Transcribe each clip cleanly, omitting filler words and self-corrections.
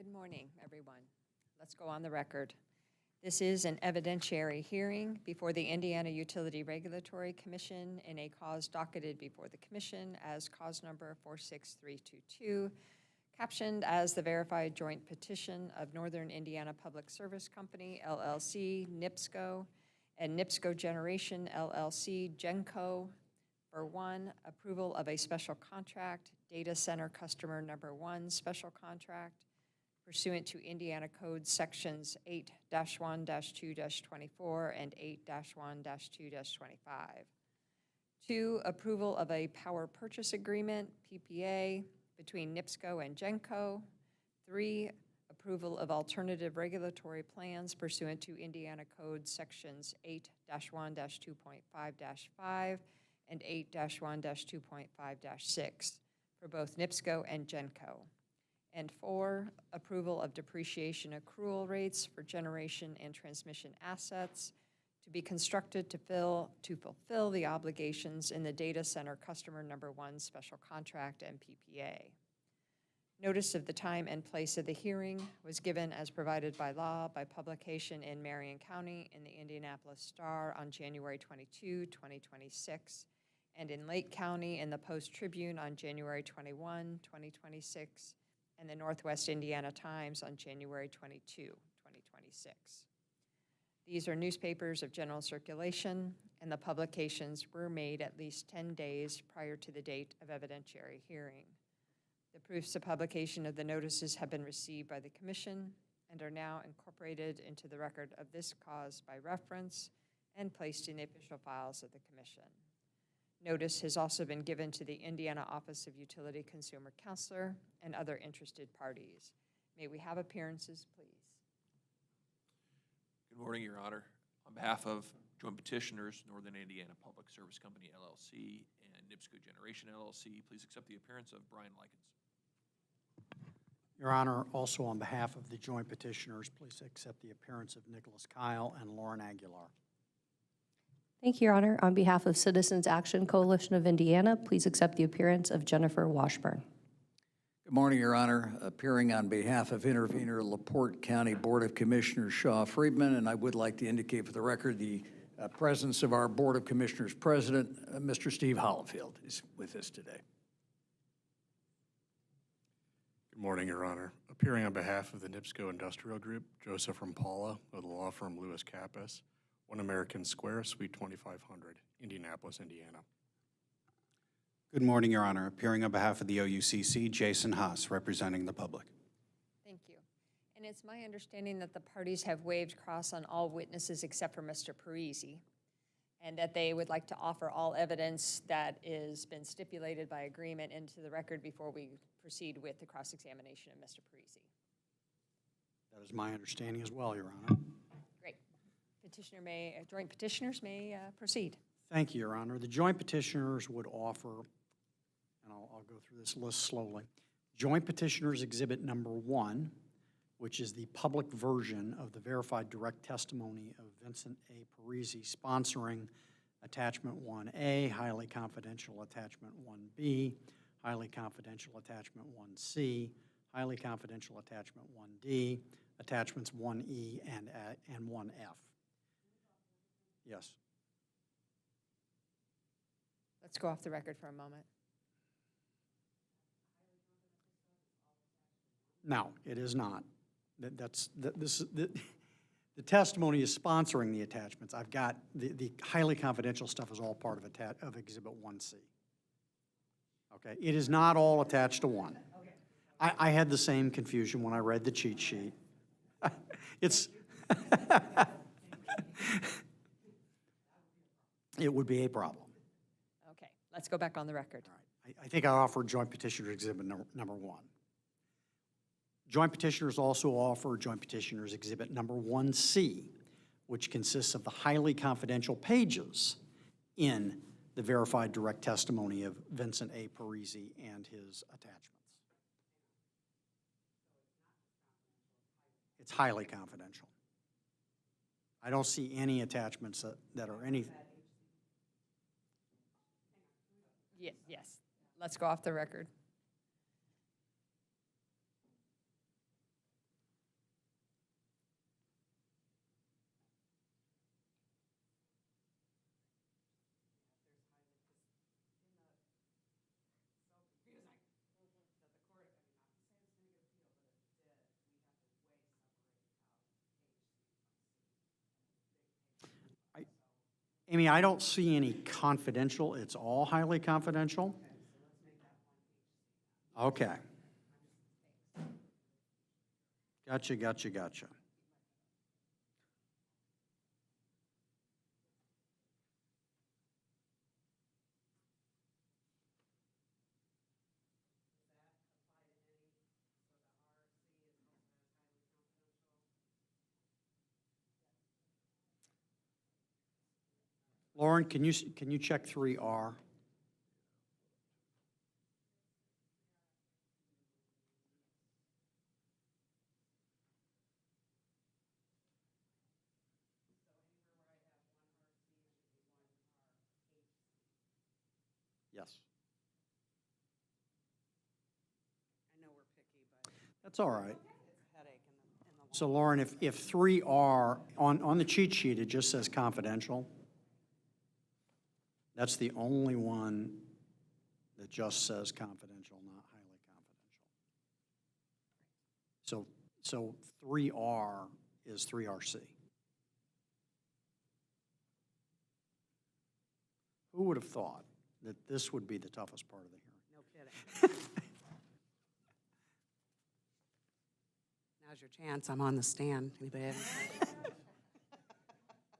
Good morning, everyone. Let's go on the record. This is an evidentiary hearing before the Indiana Utility Regulatory Commission in a cause docketed before the Commission as cause number 46322, captioned as the verified joint petition of Northern Indiana Public Service Company, LLC, NIPSCO, and NIPSCO Generation, LLC, GenCo, for 1, approval of a special contract, data center customer number 1 special contract, pursuant to Indiana Code Sections 8-1-2-24 and 8-1-2-25. 2, approval of a power purchase agreement, PPA, between NIPSCO and GenCo. 3, approval of alternative regulatory plans pursuant to Indiana Code Sections 8-1-2.5-5 and 8-1-2.5-6 for both NIPSCO and GenCo. And 4, approval of depreciation accrual rates for generation and transmission assets to be constructed to fulfill the obligations in the data center customer number 1 special contract and PPA. Notice of the time and place of the hearing was given as provided by law by publication in Marion County in the Indianapolis Star on January 22, 2026, and in Lake County in the Post-Tribune on January 21, 2026, and the Northwest Indiana Times on January 22, 2026. These are newspapers of general circulation, and the publications were made at least 10 days prior to the date of evidentiary hearing. The proofs of publication of the notices have been received by the Commission and are now incorporated into the record of this cause by reference and placed in the official files of the Commission. Notice has also been given to the Indiana Office of Utility Consumer Counselor and other interested parties. May we have appearances, please? Good morning, Your Honor. On behalf of joint petitioners, Northern Indiana Public Service Company, LLC, and NIPSCO Generation, LLC, please accept the appearance of Brian Likens. Your Honor, also on behalf of the joint petitioners, please accept the appearance of Nicholas Kyle and Lauren Aguilar. Thank you, Your Honor. On behalf of Citizens Action Coalition of Indiana, please accept the appearance of Jennifer Washburn. Good morning, Your Honor. Appearing on behalf of Intervenor LaPorte County Board of Commissioners Shaw Friedman, and I would like to indicate for the record the presence of our Board of Commissioners President, Mr. Steve Hollifield, is with us today. Good morning, Your Honor. Appearing on behalf of the NIPSCO Industrial Group, Joseph Rampala of the law firm Lewis Kappas, 1 American Square, Suite 2500, Indianapolis, Indiana. Good morning, Your Honor. Appearing on behalf of the OUCC, Jason Haas, representing the public. Thank you. And it's my understanding that the parties have waived cross on all witnesses except for Mr. Parisi, and that they would like to offer all evidence that has been stipulated by agreement into the record before we proceed with the cross-examination of Mr. Parisi. That is my understanding as well, Your Honor. Great. Joint petitioners may proceed. Thank you, Your Honor. The joint petitioners would offer, and I'll go through this list slowly. Joint petitioners exhibit number 1, which is the public version of the verified direct testimony of Vincent A. Parisi sponsoring attachment 1A, highly confidential attachment 1B, highly confidential attachment 1C, highly confidential attachment 1D, attachments 1E and 1F. Yes. Let's go off the record for a moment. No, it is not. The testimony is sponsoring the attachments. I've got the highly confidential stuff is all part of Exhibit 1C. Okay, it is not all attached to one. Okay. I had the same confusion when I read the cheat sheet. It's it would be a problem. Okay, let's go back on the record. All right. I think I offered joint petitioner exhibit number 1. Joint petitioners also offer joint petitioners exhibit number 1C, which consists of the highly confidential pages in the verified direct testimony of Vincent A. Parisi and his attachments. It's highly confidential. I don't see any attachments that are anything. Yes, let's go off the record. Amy, I don't see any confidential. It's all highly confidential. Okay. Gotcha, gotcha, gotcha. Lauren, can you check 3R? Yes. I know we're picky, but That's all right. it's a headache in the So Lauren, if 3R, on the cheat sheet, it just says confidential. That's the only one that just says confidential, not highly confidential. So 3R is 3RC. Who would have thought that this would be the toughest part of the hearing? no kidding. Now's your chance. I'm on the stand. Anybody have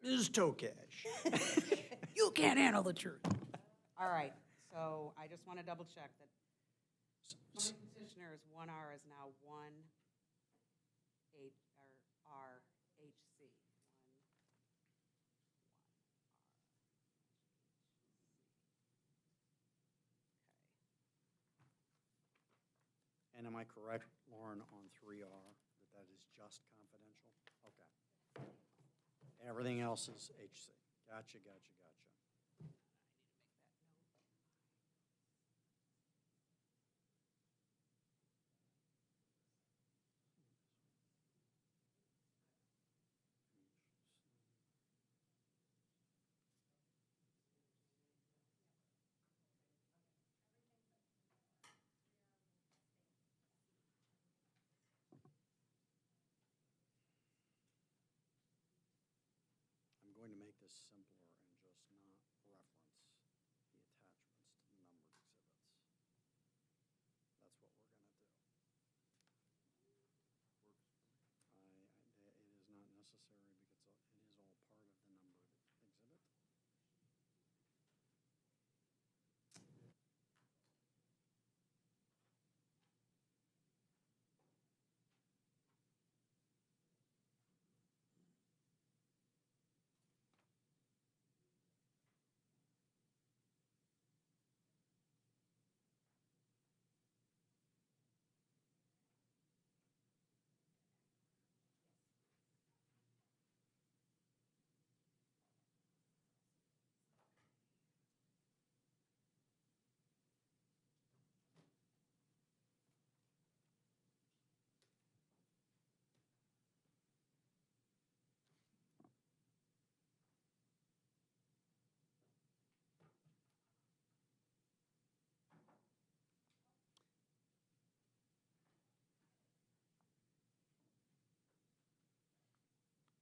any- Ms. Tokesh. You can't handle the truth. All right, so I just want to double check that joint petitioners, 1R is now 1H, or RHC. And am I correct, Lauren, on 3R, that that is just confidential? Okay. And everything else is HC. Gotcha, gotcha, gotcha. I'm going to make this simpler and just not reference the attachments to the numbered exhibits. That's what we're going to do. It is not necessary because it is all part of the numbered exhibit.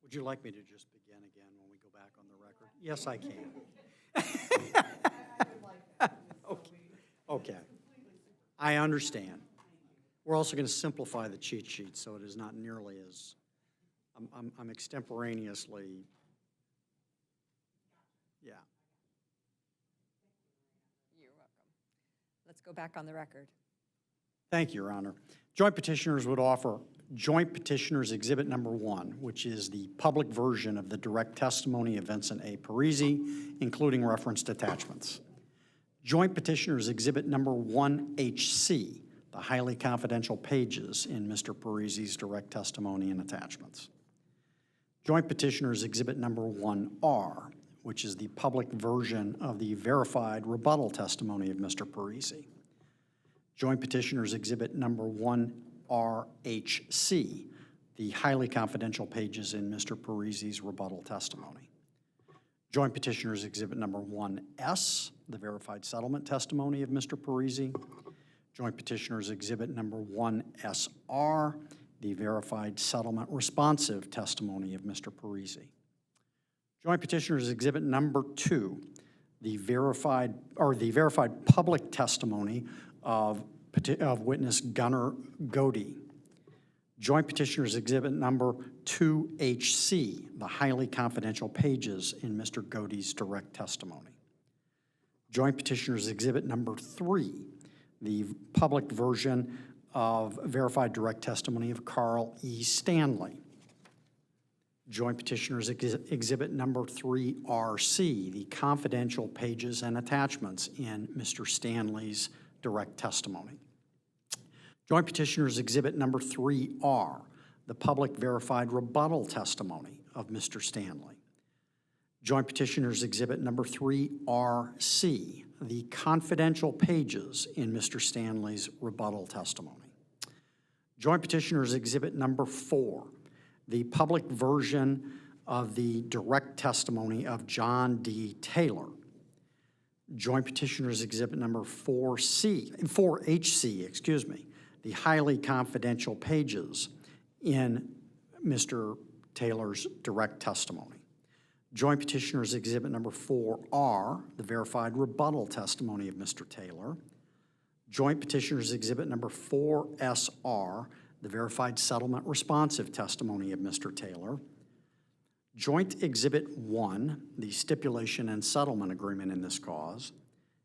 Would you like me to just begin again when we go back on the record? Yes, I can. Okay. I understand. We're also going to simplify the cheat sheet so it is not nearly as, I'm extemporaneously, yeah. You're welcome. Let's go back on the record. Thank you, Your Honor. Joint petitioners would offer Joint Petitioners Exhibit Number 1, which is the public version of the direct testimony of Vincent A. Parisi, including referenced attachments. Joint Petitioners Exhibit Number 1HC, the highly confidential pages in Mr. Parisi's direct testimony and attachments. Joint Petitioners Exhibit Number 1R, which is the public version of the verified rebuttal testimony of Mr. Parisi. Joint Petitioners Exhibit Number 1RHC, the highly confidential pages in Mr. Parisi's rebuttal testimony. Joint Petitioners Exhibit Number 1S, the verified settlement testimony of Mr. Parisi. Joint Petitioners Exhibit Number 1SR, the verified settlement responsive testimony of Mr. Parisi. Joint Petitioners Exhibit Number 2, the verified public testimony of witness Gunnar Godey. Joint Petitioners Exhibit Number 2HC, the highly confidential pages in Mr. Godey's direct testimony. Joint Petitioners Exhibit Number 3, the public version of verified direct testimony of Carl E. Stanley. Joint Petitioners Exhibit Number 3RC, the confidential pages and attachments in Mr. Stanley's direct testimony. Joint Petitioners Exhibit Number 3R, the public verified rebuttal testimony of Mr. Stanley. Joint Petitioners Exhibit Number 3RC, the confidential pages in Mr. Stanley's rebuttal testimony. Joint Petitioners Exhibit Number 4, the public version of the direct testimony of John D. Taylor. Joint Petitioners Exhibit Number 4HC, the highly confidential pages in Mr. Taylor's direct testimony. Joint Petitioners Exhibit Number 4R, the verified rebuttal testimony of Mr. Taylor. Joint Petitioners Exhibit Number 4SR, the verified settlement responsive testimony of Mr. Taylor. Joint Exhibit 1, the stipulation and settlement agreement in this cause.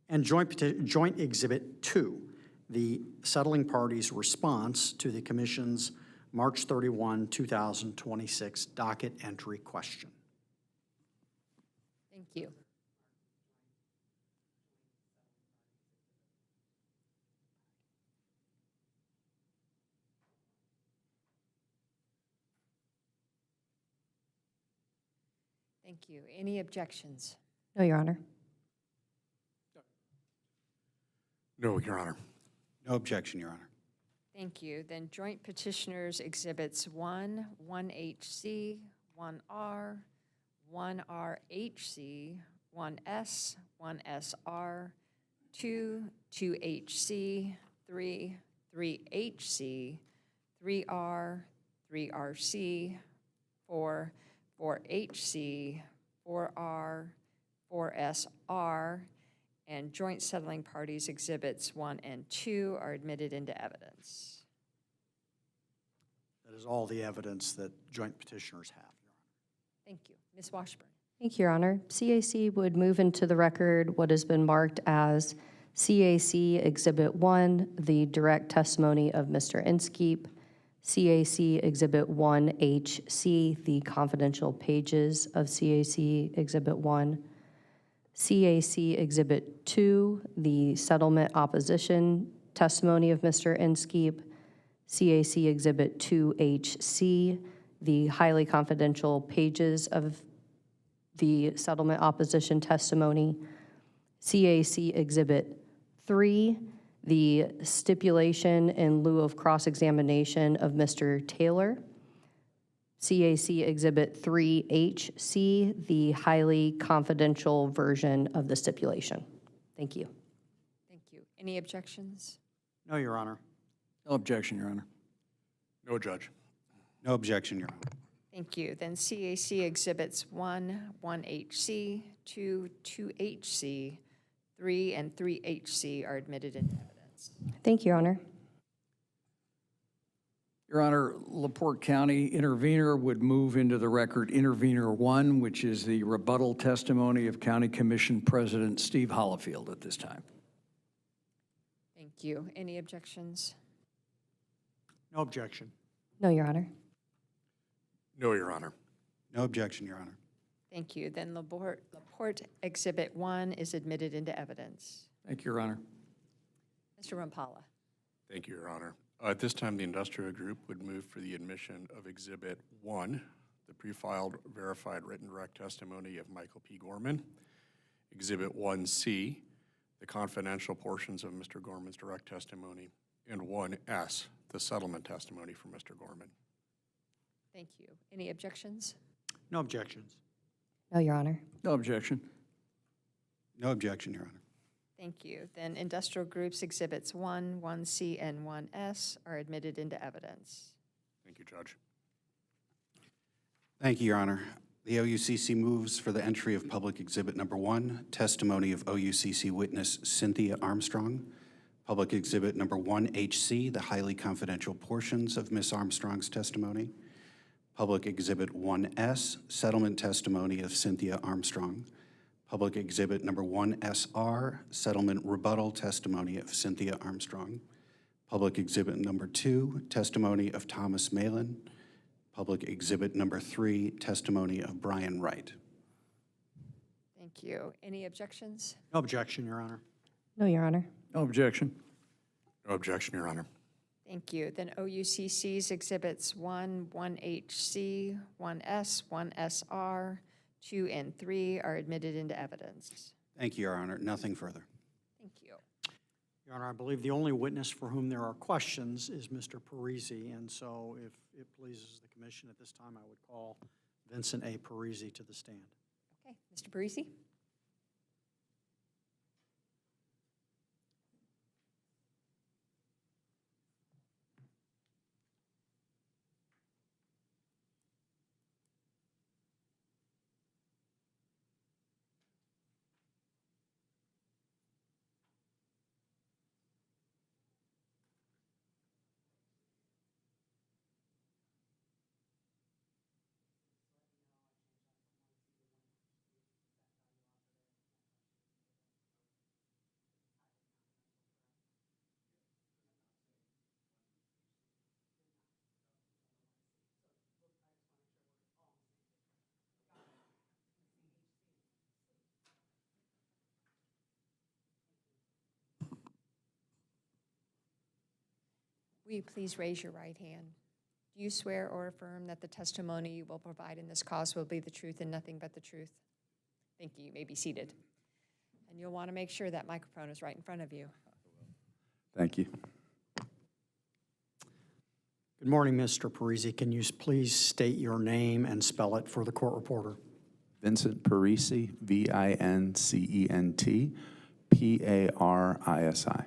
And Joint Exhibit 2, the settling party's response to the Commission's March 31, 2026 docket entry question. Thank you. Thank you. Any objections? No, Your Honor. No, Your Honor. No objection, Your Honor. Thank you. Then Joint Petitioners Exhibits 1, 1HC, 1R, 1RHC, 1S, 1SR, 2, 2HC, 3, 3HC, 3R, 3RC, 4, 4HC, 4R, 4SR, and joint settling parties Exhibits 1 and 2 are admitted into evidence. That is all the evidence that joint petitioners have, Your Honor. Thank you. Ms. Washburn. Thank you, Your Honor. CAC would move into the record what has been marked as CAC Exhibit 1, the direct testimony of Mr. Inskeep, CAC Exhibit 1HC, the confidential pages of CAC Exhibit 1, CAC Exhibit 2, the settlement opposition testimony of Mr. Inskeep, CAC Exhibit 2HC, the highly confidential pages of the settlement opposition testimony, CAC Exhibit 3, the stipulation in lieu of cross-examination of Mr. Taylor, CAC Exhibit 3HC, the highly confidential version of the stipulation. Thank you. Thank you. Any objections? No, Your Honor. No objection, Your Honor. No, Judge. No objection, Your Honor. Thank you. Then CAC Exhibits 1, 1HC, 2, 2HC, 3, and 3HC are admitted into evidence. Thank you, Your Honor. Your Honor, LaPorte County intervener would move into the record intervener 1, which is the rebuttal testimony of County Commission President Steve Hollifield at this time. Thank you. Any objections? No objection. No, Your Honor. No, Your Honor. No objection, Your Honor. Thank you. Then Laporte Exhibit 1 is admitted into evidence. Thank you, Your Honor. Mr. Rampala. Thank you, Your Honor. At this time, the industrial group would move for the admission of Exhibit 1, the pre-filed verified written direct testimony of Michael P. Gorman. Exhibit 1C, the confidential portions of Mr. Gorman's direct testimony. And 1S, the settlement testimony from Mr. Gorman. Thank you. Any objections? No objections. No, Your Honor. No objection. No objection, Your Honor. Thank you. Then industrial groups Exhibits 1, 1C, and 1S are admitted into evidence. Thank you, Judge. Thank you, Your Honor. The OUCC moves for the entry of Public Exhibit Number 1, testimony of OUCC witness Cynthia Armstrong. Public Exhibit Number 1HC, the highly confidential portions of Ms. Armstrong's testimony. Public Exhibit 1S, settlement testimony of Cynthia Armstrong. Public Exhibit Number 1SR, settlement rebuttal testimony of Cynthia Armstrong. Public Exhibit Number 2, testimony of Thomas Malin. Public Exhibit Number 3, testimony of Brian Wright. Thank you. Any objections? No objection, Your Honor. No, Your Honor. No objection. No objection, Your Honor. Thank you. Then OUCC's Exhibits 1, 1HC, 1S, 1SR, 2, and 3 are admitted into evidence. Thank you, Your Honor. Nothing further. Thank you. Your Honor, I believe the only witness for whom there are questions is Mr. Parisi, and so if it pleases the commission at this time, I would call Vincent A. Parisi to the stand. Okay, Mr. Parisi? Will you please raise your right hand? Do you swear or affirm that the testimony you will provide in this cause will be the truth and nothing but the truth? Thank you. You may be seated. And you'll want to make sure that microphone is right in front of you. Thank you. Good morning, Mr. Parisi. Can you please state your name and spell it for the court reporter? Vincent Parisi, Vincent Parisi.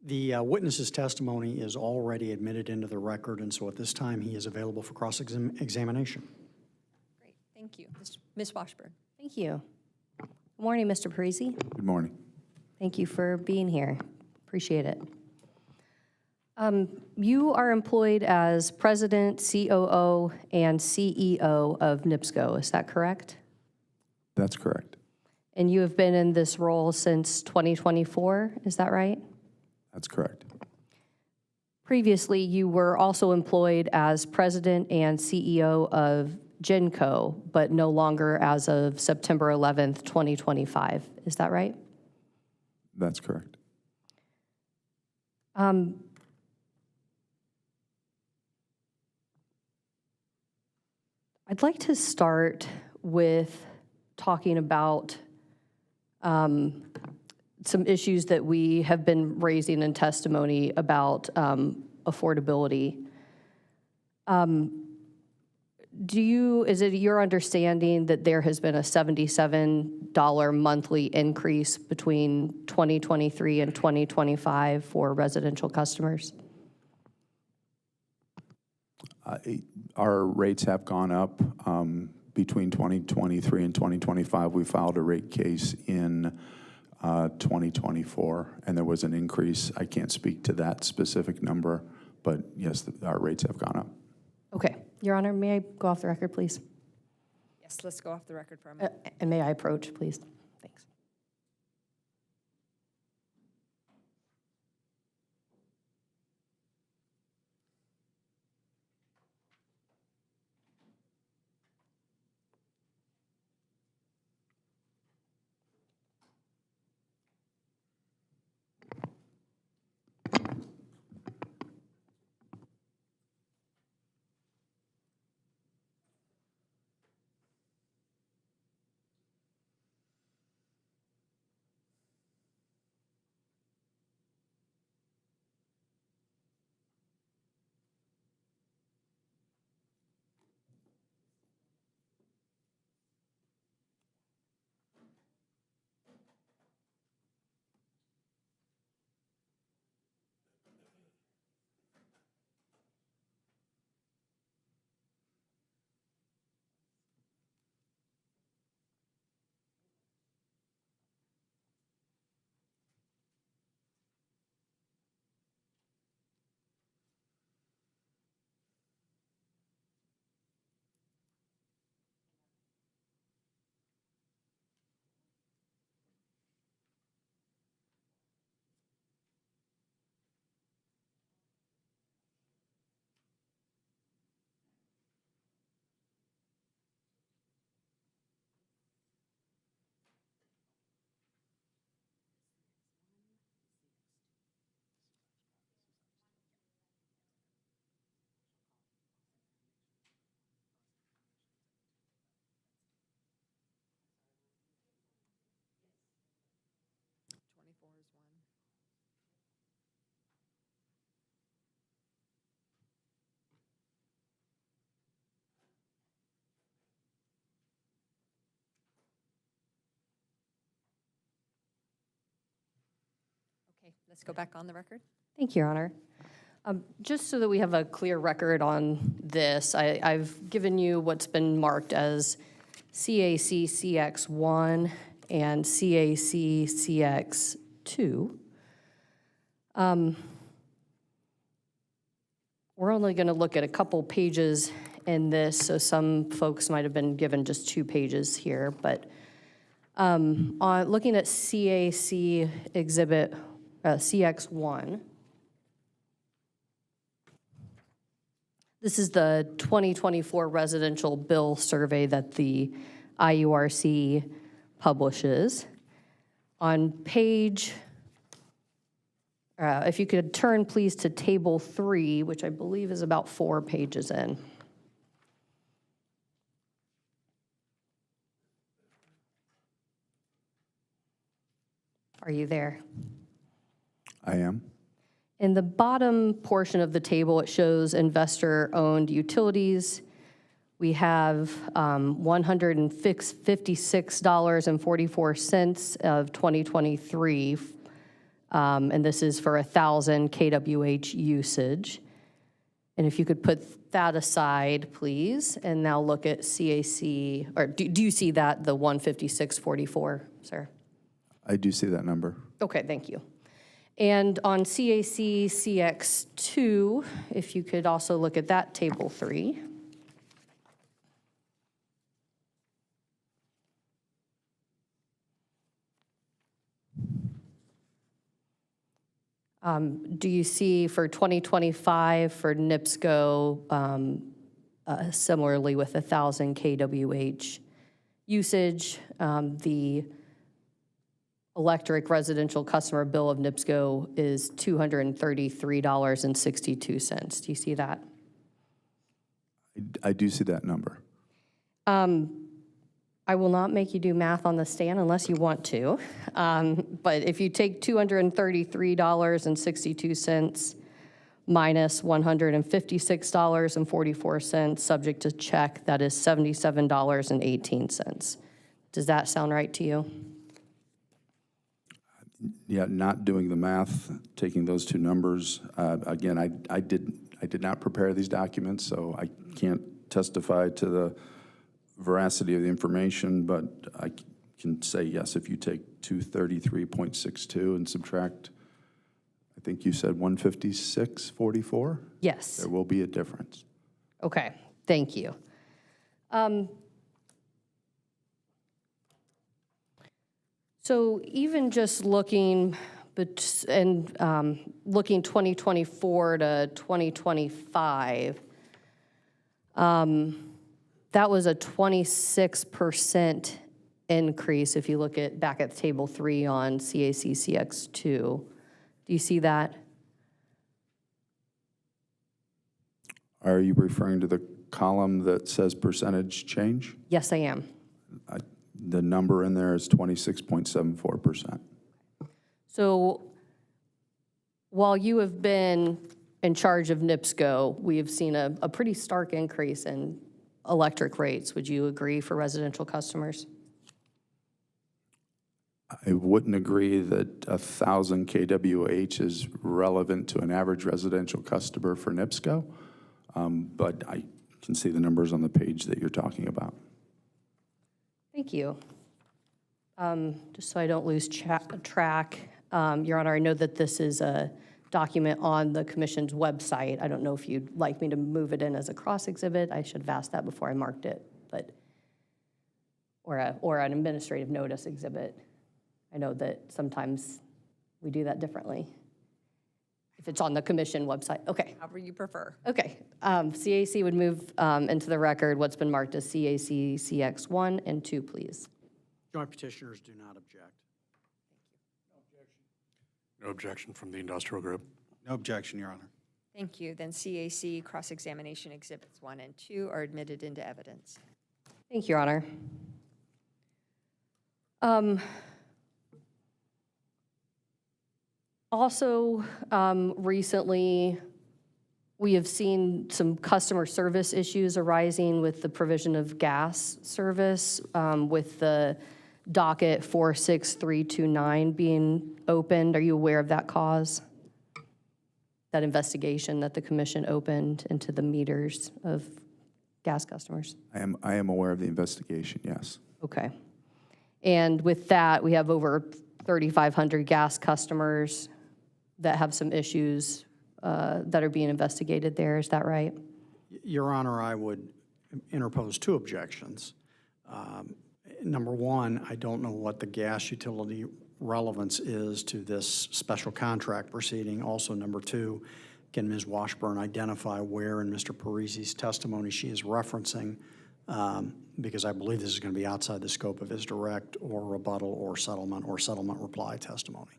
The witness's testimony is already admitted into the record, and so at this time, he is available for cross-examination. Great. Thank you. Ms. Washburn. Thank you. Good morning, Mr. Parisi. Good morning. Thank you for being here. Appreciate it. You are employed as President, COO, and CEO of NIPSCO. Is that correct? That's correct. And you have been in this role since 2024. Is that right? That's correct. Previously, you were also employed as President and CEO of GenCo, but no longer as of September 11th, 2025. Is that right? That's correct. I'd like to start with talking about some issues that we have been raising in testimony about affordability. Is it your understanding that there has been a $77 monthly increase between 2023 and 2025 for residential customers? Our rates have gone up between 2023 and 2025. We filed a rate case in 2024, and there was an increase. I can't speak to that specific number, but yes, our rates have gone up. Okay. Your Honor, may I go off the record, please? Yes, let's go off the record for a minute. And may I approach, please? Thanks. Let's go back on the record. Thank you, Your Honor. Just so that we have a clear record on this, I've given you what's been marked as CAC CX1 and CAC CX2. We're only going to look at a couple pages in this, so some folks might have been given just 2 pages here, but on looking at CAC exhibit CX1, this is the 2024 residential bill survey that the IURC publishes. On page, if you could turn please to table 3, which I believe is about 4 pages in. Are you there? I am. In the bottom portion of the table, it shows investor-owned utilities. We have $156.44 of 2023, and this is for 1,000 kWh usage. And if you could put that aside, please, and now look at CAC, or do you see that, the 156.44, sir? I do see that number. Okay, thank you. And on CAC CX2, if you could also look at that table 3. Do you see for 2025 for NIPSCO, similarly with 1,000 kWh usage, the electric residential customer bill of NIPSCO is $233.62. Do you see that? I do see that number. I will not make you do math on the stand unless you want to. But if you take $233.62 minus $156.44, subject to check, that is $77.18. Does that sound right to you? Yeah, not doing the math, taking those 2 numbers. Again, I did not prepare these documents, so I can't testify to the veracity of the information, but I can say yes, if you take 233.62 and subtract, I think you said 156.44? Yes. There will be a difference. Okay, thank you. So even just looking, looking 2024 to 2025, that was a 26% increase if you look at back at table 3 on CAC CX2. Do you see that? Are you referring to the column that says percentage change? Yes, I am. The number in there is 26.74%. So while you have been in charge of NIPSCO, we have seen a pretty stark increase in electric rates. Would you agree for residential customers? I wouldn't agree that 1,000 kWh is relevant to an average residential customer for NIPSCO, but I can see the numbers on the page that you're talking about. Thank you. Just so I don't lose track, Your Honor, I know that this is a document on the commission's website. I don't know if you'd like me to move it in as a cross exhibit. I should have asked that before I marked it, but or an administrative notice exhibit. I know that sometimes we do that differently. If it's on the commission website, okay. However you prefer. Okay, CAC would move into the record what's been marked as CAC CX1 and 2, please. Joint petitioners do not object. No objection from the industrial group. No objection, Your Honor. Thank you. Then CAC cross-examination exhibits 1 and 2 are admitted into evidence. Thank you, Your Honor. Also, recently, we have seen some customer service issues arising with the provision of gas service with the docket 46329 being opened. Are you aware of that cause? That investigation that the commission opened into the meters of gas customers? I am aware of the investigation, yes. Okay. And with that, we have over 3,500 gas customers that have some issues that are being investigated there. Is that right? Your Honor, I would interpose two objections. Number one, I don't know what the gas utility relevance is to this special contract proceeding. Also, number two, can Ms. Washburn identify where in Mr. Parisi's testimony she is referencing, because I believe this is going to be outside the scope of his direct or rebuttal or settlement reply testimony.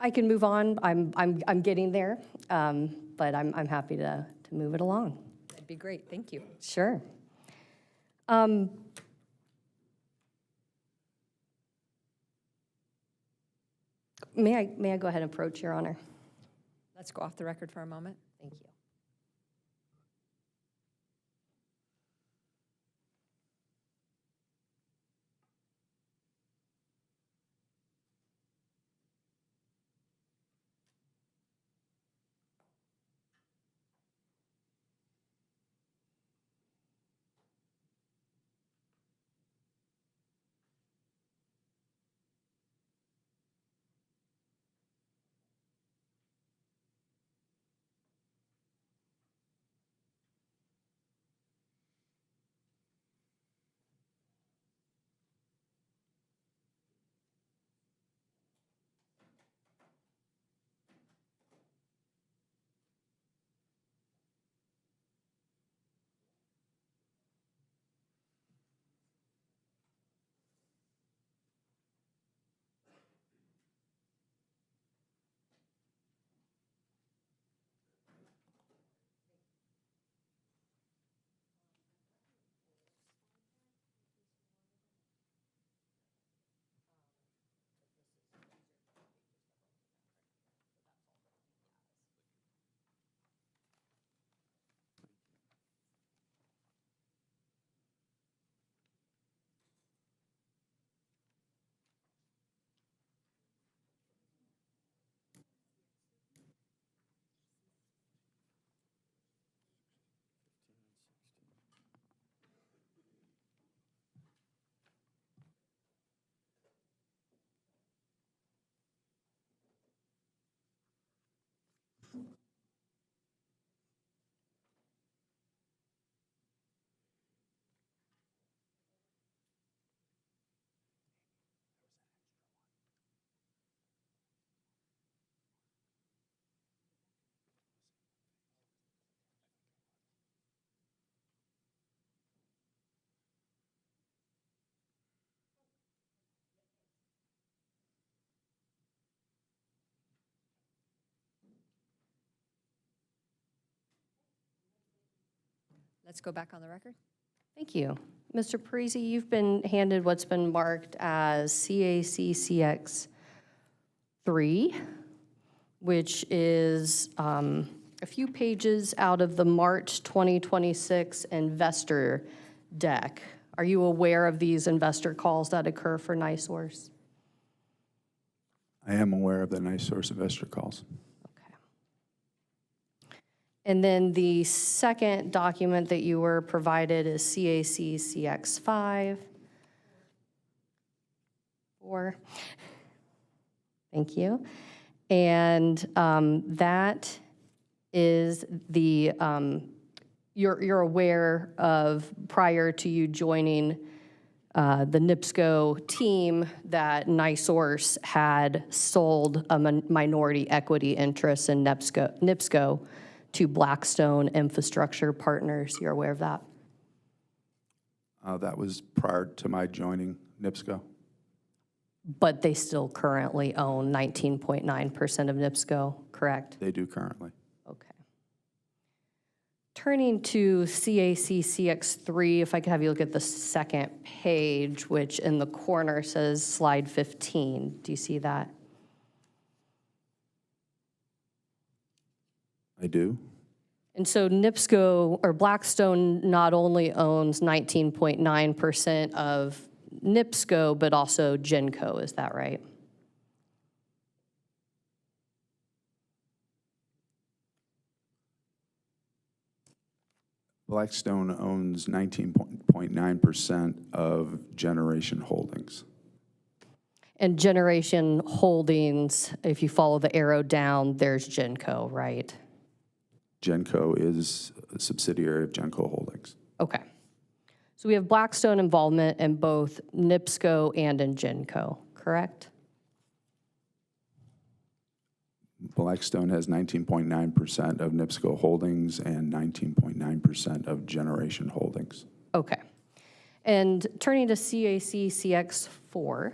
I can move on. I'm getting there, but I'm happy to move it along. That'd be great, thank you. Sure. May I go ahead and approach, Your Honor? Let's go off the record for a moment. Thank you. Let's go back on the record. Thank you. Mr. Parisi, you've been handed what's been marked as CACCX 3, which is a few pages out of the March 2026 investor deck. Are you aware of these investor calls that occur for NiSource? I am aware of the NiSource investor calls. Okay. And then the second document that you were provided is CACCX 5. 4. Thank you. And that is the, you're aware of, prior to you joining the NIPSCO team, that NiSource had sold a minority equity interest in NIPSCO to Blackstone Infrastructure Partners. You're aware of that? That was prior to my joining NIPSCO. But they still currently own 19.9% of NIPSCO, correct? They do currently. Okay. Turning to CACCX3, if I could have you look at the second page, which in the corner says slide 15. Do you see that? I do. And so NIPSCO, or Blackstone, not only owns 19.9% of NIPSCO, but also GenCo, is that right? Blackstone owns 19.9% of Generation Holdings. And Generation Holdings, if you follow the arrow down, there's GenCo, right? GenCo is a subsidiary of GenCo Holdings. Okay. So we have Blackstone involvement in both NIPSCO and in GenCo, correct? Blackstone has 19.9% of NIPSCO Holdings and 19.9% of Generation Holdings. Okay. And turning to CAC CX4.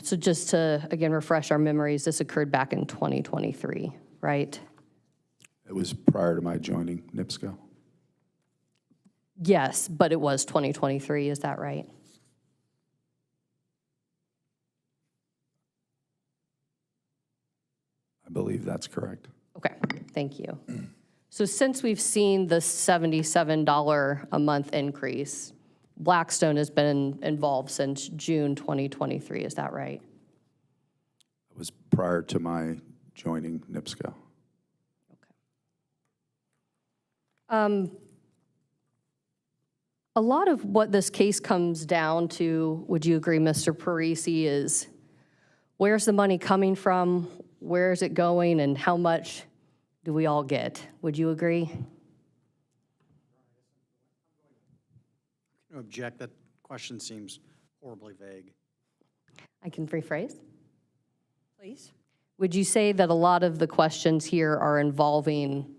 So just to, again, refresh our memories, this occurred back in 2023, right? It was prior to my joining NIPSCO. Yes, but it was 2023, is that right? I believe that's correct. Okay, thank you. So since we've seen the $77 a month increase, Blackstone has been involved since June 2023, is that right? It was prior to my joining NIPSCO. A lot of what this case comes down to, would you agree, Mr. Parisi, is where's the money coming from, where is it going, and how much do we all get? Would you agree? I object. That question seems horribly vague. I can rephrase. Please. Would you say that a lot of the questions here are involving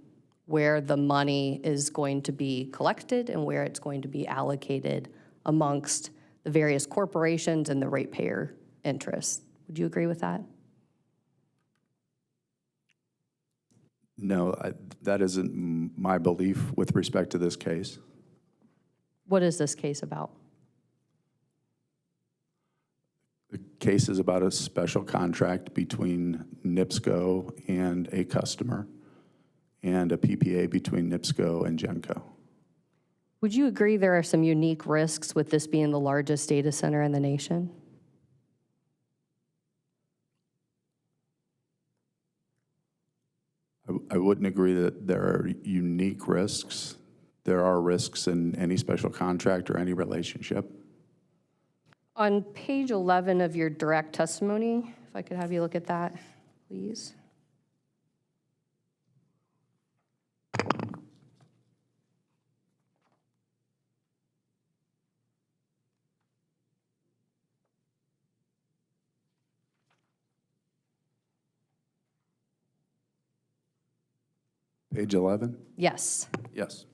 where the money is going to be collected and where it's going to be allocated amongst the various corporations and the ratepayer interests? Would you agree with that? No, that isn't my belief with respect to this case. What is this case about? The case is about a special contract between NIPSCO and a customer and a PPA between NIPSCO and GenCo. Would you agree there are some unique risks with this being the largest data center in the nation? I wouldn't agree that there are unique risks. There are risks in any special contract or any relationship. On page 11 of your direct testimony, if I could have you look at that, please. Page 11? Yes. Yes.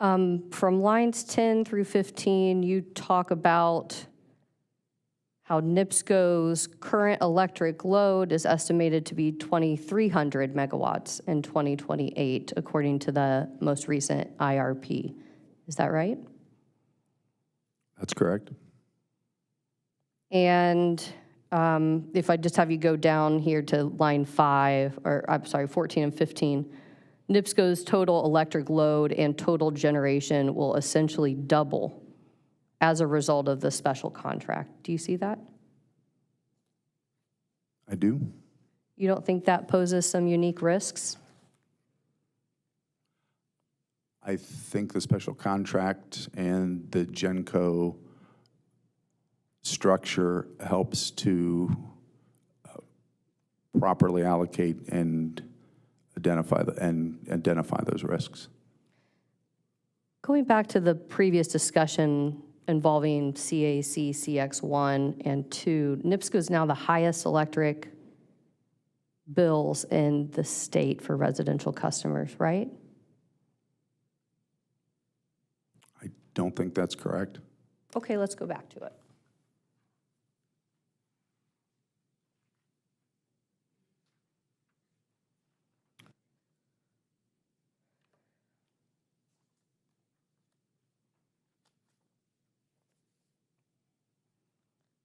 From lines 10 through 15, you talk about how NIPSCO's current electric load is estimated to be 2,300 megawatts in 2028, according to the most recent IRP. Is that right? That's correct. And if I just have you go down here to line 5, or I'm sorry, 14 and 15, NIPSCO's total electric load and total generation will essentially double as a result of the special contract. Do you see that? I do. You don't think that poses some unique risks? I think the special contract and the GenCo structure helps to properly allocate and identify those risks. Going back to the previous discussion involving CAC, CX1 and 2, NIPSCO is now the highest electric bills in the state for residential customers, right? I don't think that's correct. Okay, let's go back to it.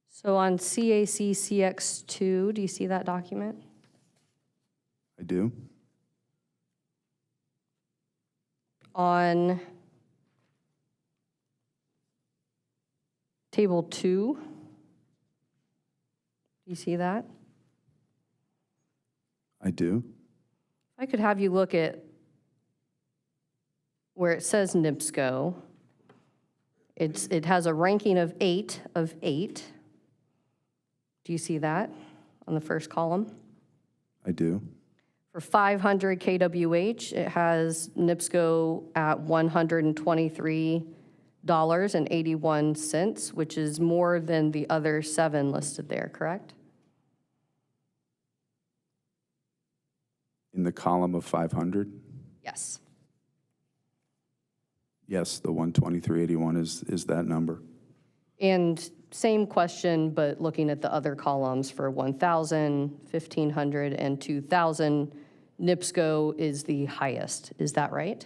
So on CAC CX2, do you see that document? I do. On Table 2. Do you see that? I do. I could have you look at where it says NIPSCO. It has a ranking of 8 of 8. Do you see that on the first column? I do. For 500 kWh, it has NIPSCO at $123.81, which is more than the other 7 listed there, correct? In the column of 500, Yes. yes, the 123.81 is that number. And same question, but looking at the other columns for 1,000, 1,500, and 2,000, NIPSCO is the highest. Is that right?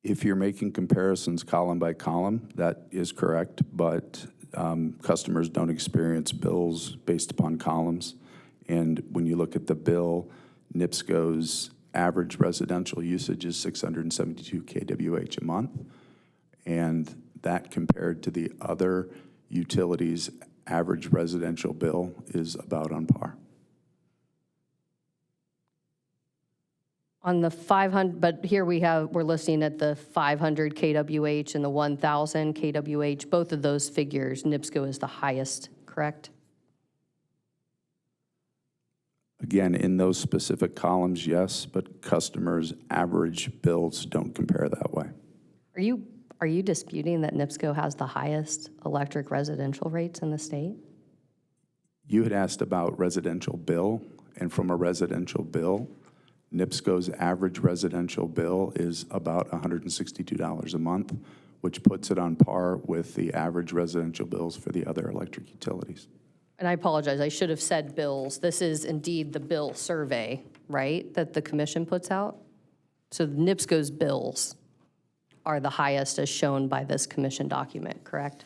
If you're making comparisons column by column, that is correct, but customers don't experience bills based upon columns. And when you look at the bill, NIPSCO's average residential usage is 672 kWh a month, and that compared to the other utilities' average residential bill is about on par. On the 500, but here we're listing at the 500 kWh and the 1,000 kWh. Both of those figures, NIPSCO is the highest, correct? Again, in those specific columns, yes, but customers' average bills don't compare that way. Are you disputing that NIPSCO has the highest electric residential rates in the state? You had asked about residential bill, and from a residential bill, NIPSCO's average residential bill is about $162 a month, which puts it on par with the average residential bills for the other electric utilities. And I apologize, I should have said bills. This is indeed the bill survey, right, that the commission puts out? So NIPSCO's bills are the highest as shown by this commission document, correct?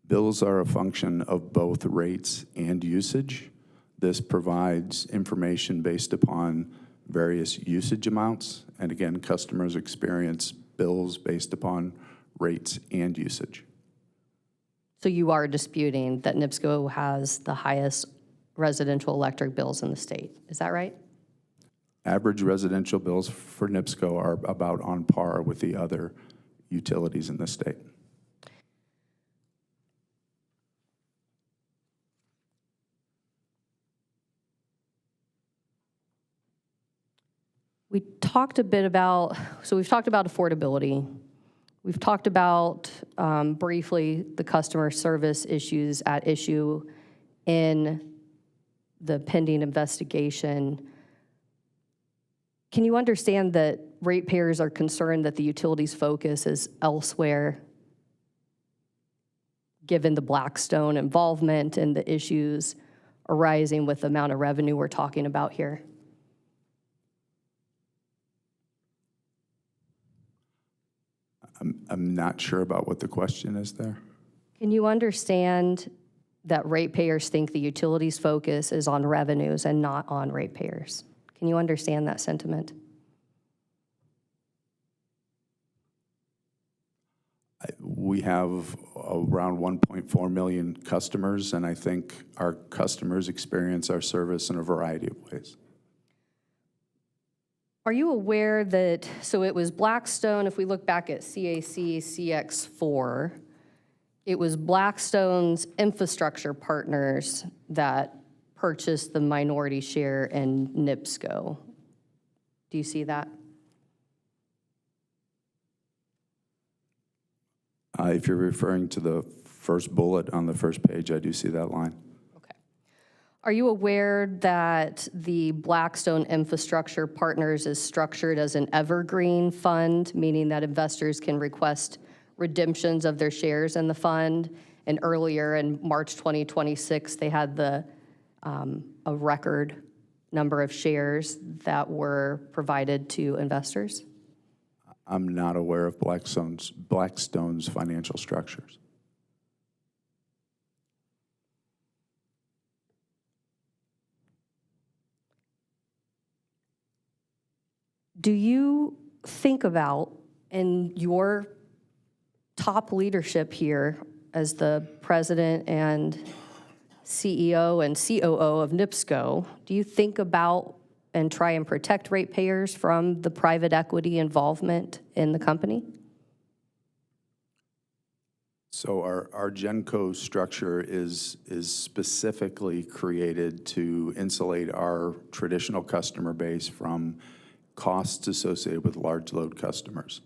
Bills are a function of both rates and usage. This provides information based upon various usage amounts. And again, customers experience bills based upon rates and usage. So you are disputing that NIPSCO has the highest residential electric bills in the state, is that right? Average residential bills for NIPSCO are about on par with the other utilities in the state. We talked a bit about, so we've talked about affordability. We've talked about briefly the customer service issues at issue in the pending investigation. Can you understand that ratepayers are concerned that the utility's focus is elsewhere, given the Blackstone involvement and the issues arising with the amount of revenue we're talking about here? I'm not sure about what the question is there. Can you understand that ratepayers think the utility's focus is on revenues and not on ratepayers? Can you understand that sentiment? We have around 1.4 million customers, and I think our customers experience our service in a variety of ways. Are you aware that, so it was Blackstone, if we look back at CAC CX4, it was Blackstone's infrastructure partners that purchased the minority share in NIPSCO. Do you see that? If you're referring to the first bullet on the first page, I do see that line. Okay. Are you aware that the Blackstone Infrastructure Partners is structured as an evergreen fund, meaning that investors can request redemptions of their shares in the fund? And earlier in March 2026, they had a record number of shares that were provided to investors? I'm not aware of Blackstone's financial structures. Do you think about, in your top leadership here as the president and CEO and COO of NIPSCO, do you think about and try and protect ratepayers from the private equity involvement in the company? So our GenCo structure is specifically created to insulate our traditional customer base from costs associated with large load customers.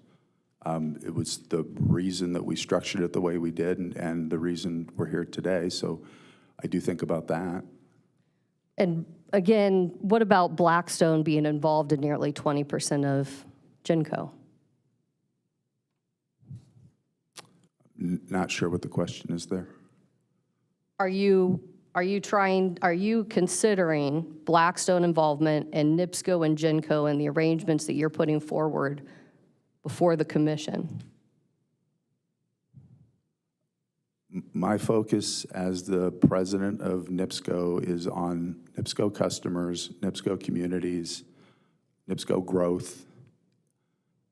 It was the reason that we structured it the way we did and the reason we're here today. So I do think about that. And again, what about Blackstone being involved in nearly 20% of GenCo? Not sure what the question is there. Are you considering Blackstone involvement in NIPSCO and GenCo and the arrangements that you're putting forward before the commission? My focus as the president of NIPSCO is on NIPSCO customers, NIPSCO communities, NIPSCO growth,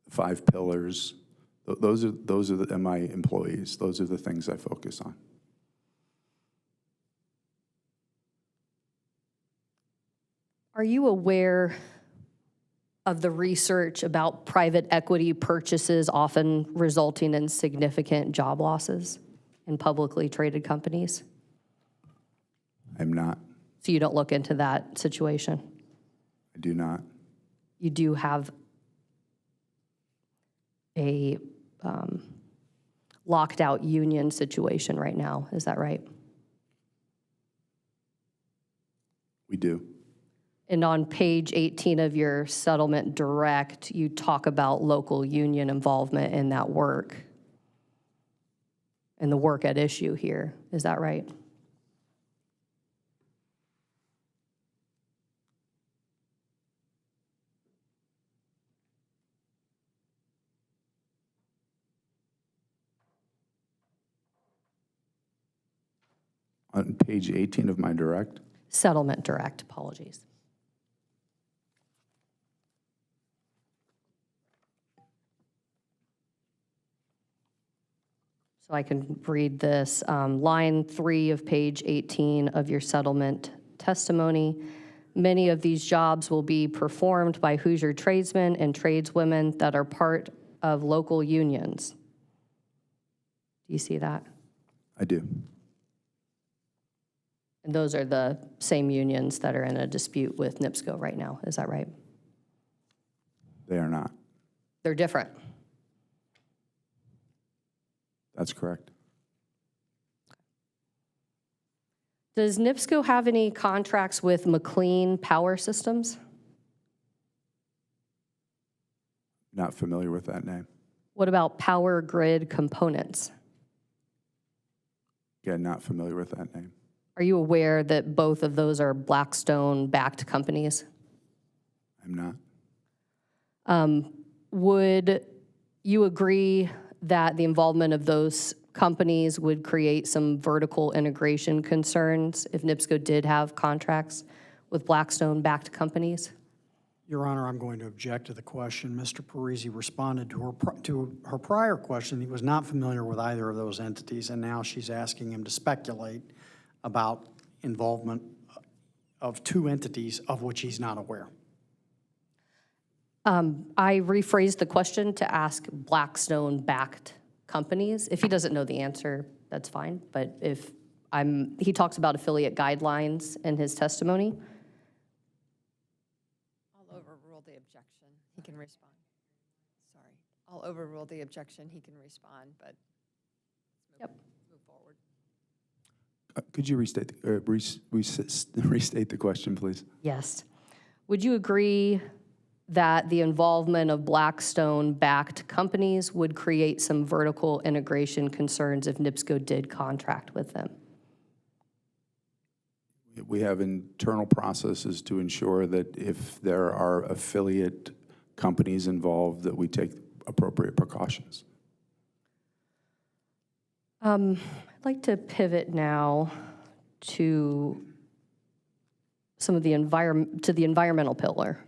5 pillars. Those are and my employees. Those are the things I focus on. Are you aware of the research about private equity purchases often resulting in significant job losses in publicly traded companies? I'm not. So you don't look into that situation? I do not. You do have a locked out union situation right now, is that right? We do. And on page 18 of your settlement direct, you talk about local union involvement in that work and the work at issue here, is that right? On page 18 of my direct? Settlement direct, apologies. So I can read this. Line 3 of page 18 of your settlement testimony. Many of these jobs will be performed by Hoosier tradesmen and tradeswomen that are part of local unions. Do you see that? I do. And those are the same unions that are in a dispute with NIPSCO right now, is that right? They are not. They're different. That's correct. Does NIPSCO have any contracts with McLean Power Systems? Not familiar with that name. What about Power Grid Components? Again, not familiar with that name. Are you aware that both of those are Blackstone-backed companies? I'm not. Would you agree that the involvement of those companies would create some vertical integration concerns if NIPSCO did have contracts with Blackstone-backed companies? Your Honor, I'm going to object to the question. Mr. Parisi responded to her prior question. He was not familiar with either of those entities, and now she's asking him to speculate about involvement of 2 entities of which he's not aware. I rephrased the question to ask Blackstone-backed companies. If he doesn't know the answer, that's fine. But if he talks about affiliate guidelines in his testimony. I'll overrule the objection. He can respond. Sorry. I'll overrule the objection. He can respond, but Yep. move forward. Could you restate the question, please? Yes. Would you agree that the involvement of Blackstone-backed companies would create some vertical integration concerns if NIPSCO did contract with them? We have internal processes to ensure that if there are affiliate companies involved, that we take appropriate precautions. I'd like to pivot now to some of the environmental pillar.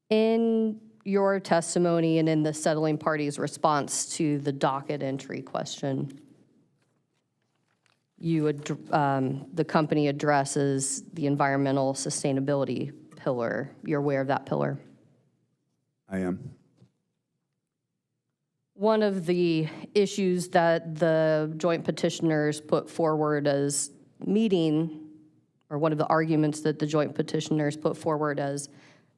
In your testimony and in the settling party's response to the docket entry question, the company addresses the environmental sustainability pillar. You're aware of that pillar? I am. One of the issues that the joint petitioners put forward as meeting, or one of the arguments that the joint petitioners put forward as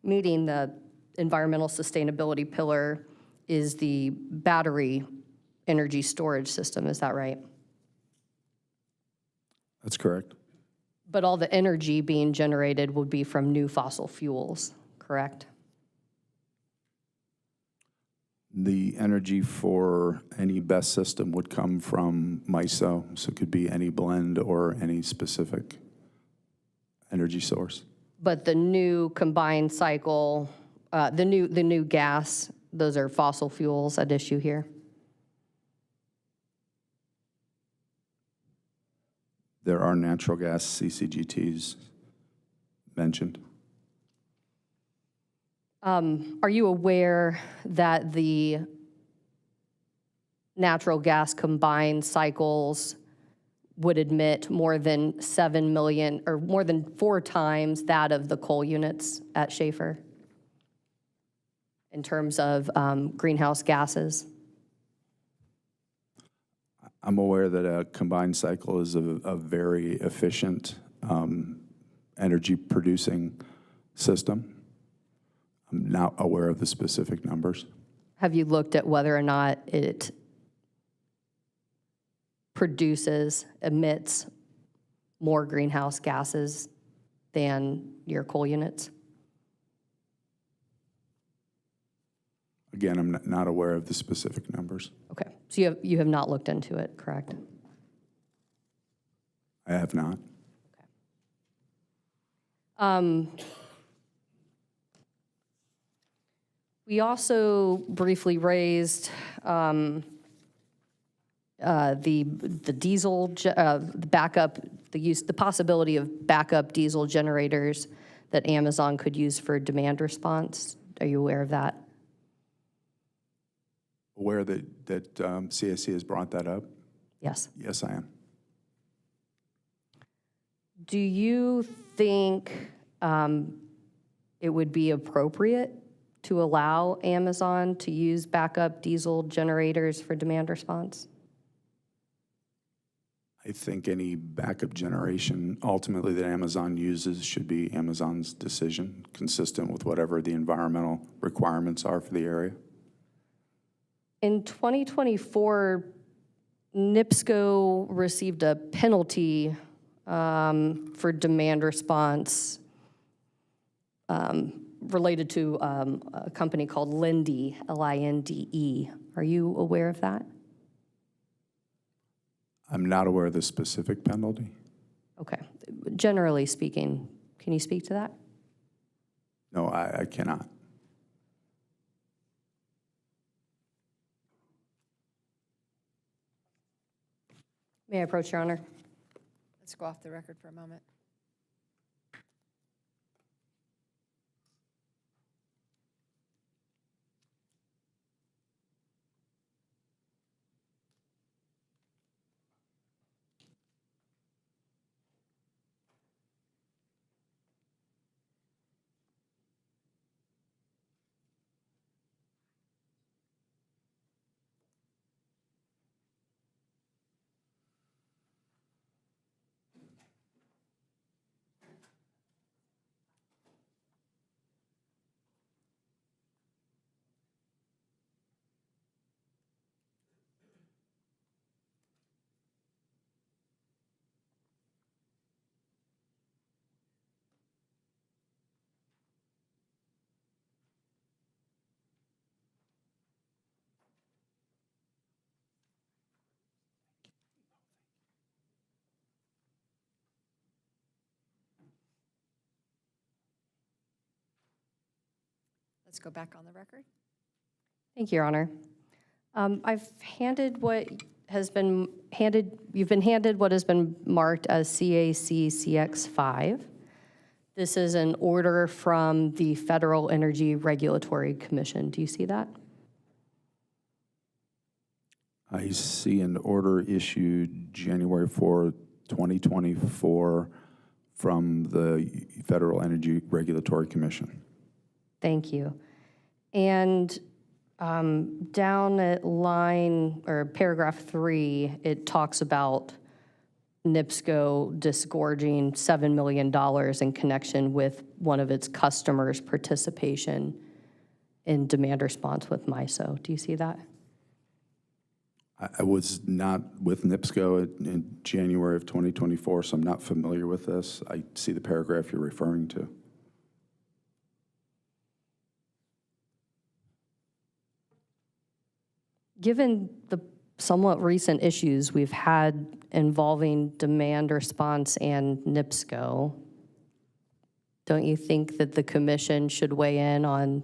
meeting the environmental sustainability pillar is the battery energy storage system. Is that right? That's correct. But all the energy being generated would be from new fossil fuels, correct? The energy for any BESS system would come from MISO, so it could be any blend or any specific energy source. But the new combined cycle, the new gas, those are fossil fuels at issue here? There are natural gas CCGTs mentioned. Are you aware that the natural gas combined cycles would emit more than 7 million, or more than 4 times that of the coal units at Schaefer in terms of greenhouse gases? I'm aware that a combined cycle is a very efficient energy producing system. I'm not aware of the specific numbers. Have you looked at whether or not it emits more greenhouse gases than your coal units? Again, I'm not aware of the specific numbers. Okay, so you have not looked into it, correct? I have not. We also briefly raised the diesel, the possibility of backup diesel generators that Amazon could use for demand response. Are you aware of that? Aware that CSC has brought that up? Yes. Yes, I am. Do you think it would be appropriate to allow Amazon to use backup diesel generators for demand response? I think any backup generation ultimately that Amazon uses should be Amazon's decision, consistent with whatever the environmental requirements are for the area. In 2024, NIPSCO received a penalty for demand response related to a company called Linde, Linde. Are you aware of that? I'm not aware of the specific penalty. Okay. Generally speaking, can you speak to that? No, I cannot. May I approach, Your Honor? Let's go off the record for a moment. Let's go back on the record. Thank you, Your Honor. I've handed what has been handed, you've been handed what has been marked as CAC CX5. This is an order from the Federal Energy Regulatory Commission. Do you see that? I see an order issued January 4, 2024 from the Federal Energy Regulatory Commission. Thank you. And down at line, or paragraph 3, it talks about NIPSCO disgorging $7 million in connection with one of its customers' participation in demand response with MISO. Do you see that? I was not with NIPSCO in January of 2024, so I'm not familiar with this. I see the paragraph you're referring to. Given the somewhat recent issues we've had involving demand response and NIPSCO, don't you think that the commission should weigh in on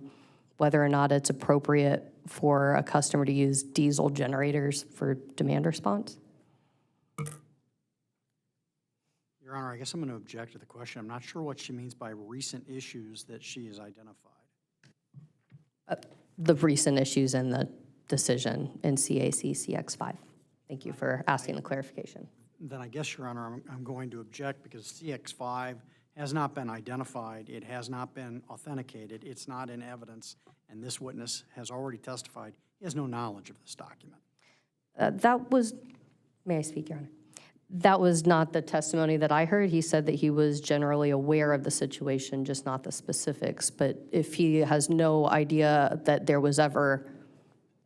whether or not it's appropriate for a customer to use diesel generators for demand response? Your Honor, I guess I'm going to object to the question. I'm not sure what she means by recent issues that she has identified. The recent issues in the decision in CAC CX5. Thank you for asking the clarification. Then I guess, Your Honor, I'm going to object because CX5 has not been identified. It has not been authenticated. It's not in evidence. And this witness has already testified he has no knowledge of this document. May I speak, Your Honor? That was not the testimony that I heard. He said that he was generally aware of the situation, just not the specifics. But if he has no idea that there was ever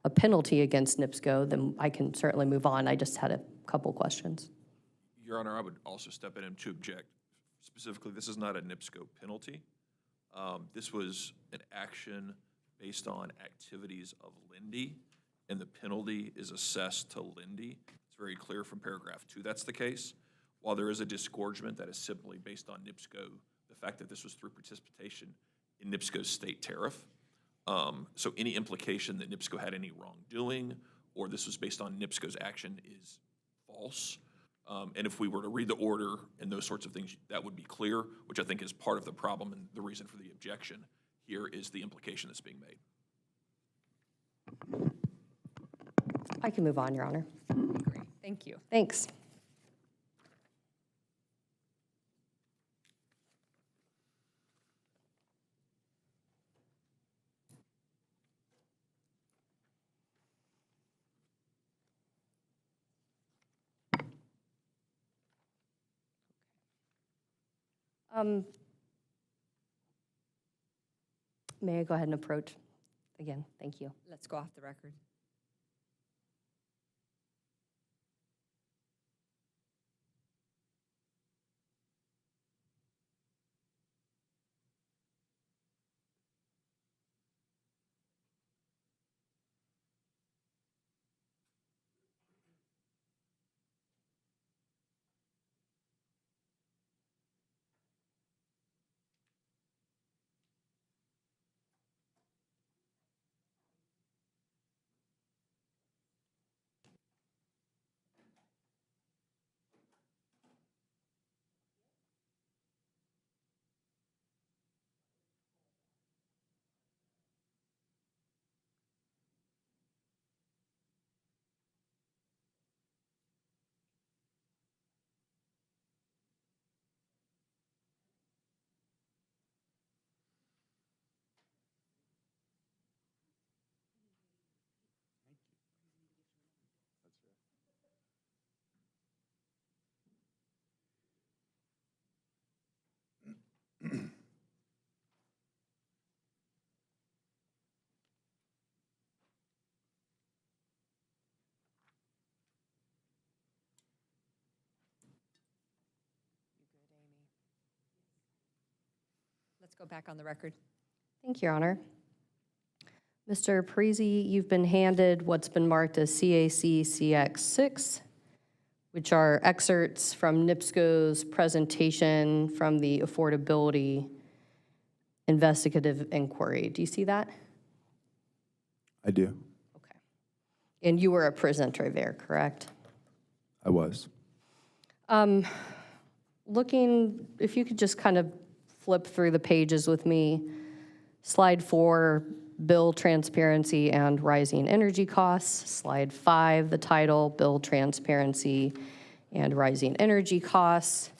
a penalty against NIPSCO, then I can certainly move on. I just had a couple questions. Your Honor, I would also step in to object. Specifically, this is not a NIPSCO penalty. This was an action based on activities of Lindy, and the penalty is assessed to Lindy. It's very clear from paragraph 2 that's the case. While there is a disgorgement that is simply based on NIPSCO, the fact that this was through participation in NIPSCO's state tariff. So any implication that NIPSCO had any wrongdoing or this was based on NIPSCO's action is false. And if we were to read the order and those sorts of things, that would be clear, which I think is part of the problem and the reason for the objection here is the implication that's being made. I can move on, Your Honor. Great, thank you. Thanks. May I go ahead and approach again? Thank you. Let's go off the record. Let's go back on the record. Thank you, Your Honor. Mr. Parisi, you've been handed what's been marked as CAC CX6, which are excerpts from NIPSCO's presentation from the affordability investigative inquiry. Do you see that? I do. Okay. And you were a presenter there, correct? I was. Looking, if you could just kind of flip through the pages with me. Slide 4, bill transparency and rising energy costs. Slide 5, the title, bill transparency and rising energy costs.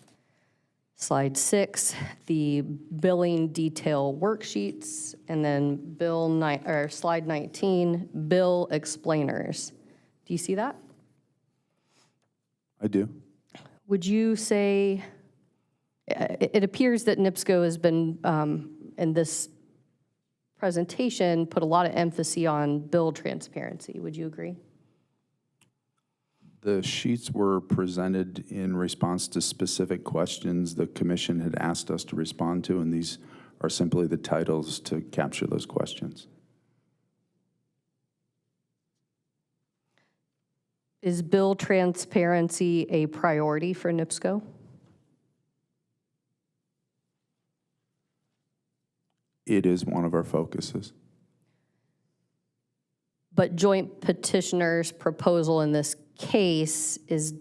Slide 6, the billing detail worksheets, and then slide 19, bill explainers. Do you see that? I do. Would you say, it appears that NIPSCO has been, in this presentation, put a lot of emphasis on bill transparency. Would you agree? The sheets were presented in response to specific questions the commission had asked us to respond to, and these are simply the titles to capture those questions. Is bill transparency a priority for NIPSCO? It is one of our focuses. But joint petitioner's proposal in this case is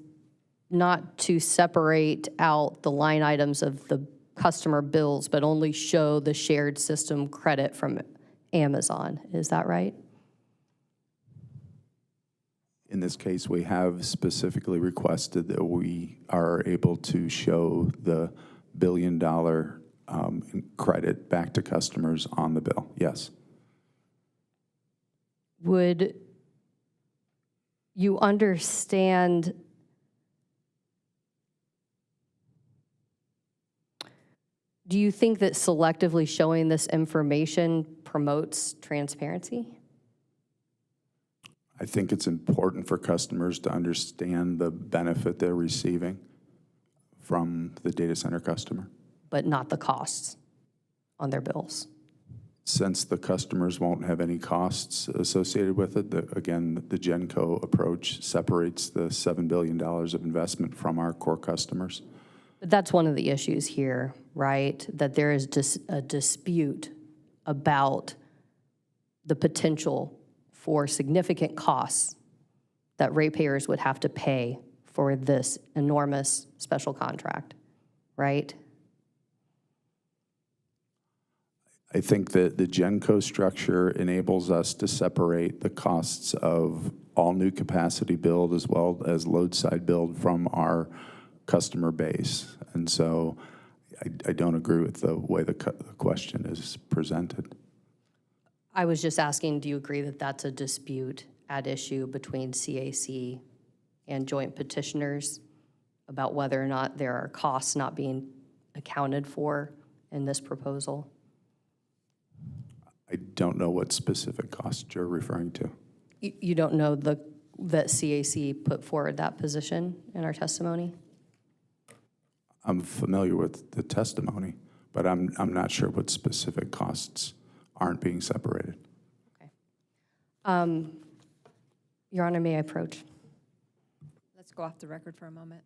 not to separate out the line items of the customer bills, but only show the shared system credit from Amazon. Is that right? In this case, we have specifically requested that we are able to show the $1 billion credit back to customers on the bill, yes. Would you understand do you think that selectively showing this information promotes transparency? I think it's important for customers to understand the benefit they're receiving from the data center customer. But not the costs on their bills? Since the customers won't have any costs associated with it, again, the GenCo approach separates the $7 billion of investment from our core customers. But that's one of the issues here, right? That there is just a dispute about the potential for significant costs that ratepayers would have to pay for this enormous special contract, right? I think that the GenCo structure enables us to separate the costs of all new capacity build as well as load side build from our customer base. And so I don't agree with the way the question is presented. I was just asking, do you agree that that's a dispute at issue between CAC and joint petitioners about whether or not there are costs not being accounted for in this proposal? I don't know what specific costs you're referring to. You don't know that CAC put forward that position in our testimony? I'm familiar with the testimony, but I'm not sure what specific costs aren't being separated. Okay. Your Honor, may I approach? Let's go off the record for a moment.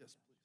Yes, please.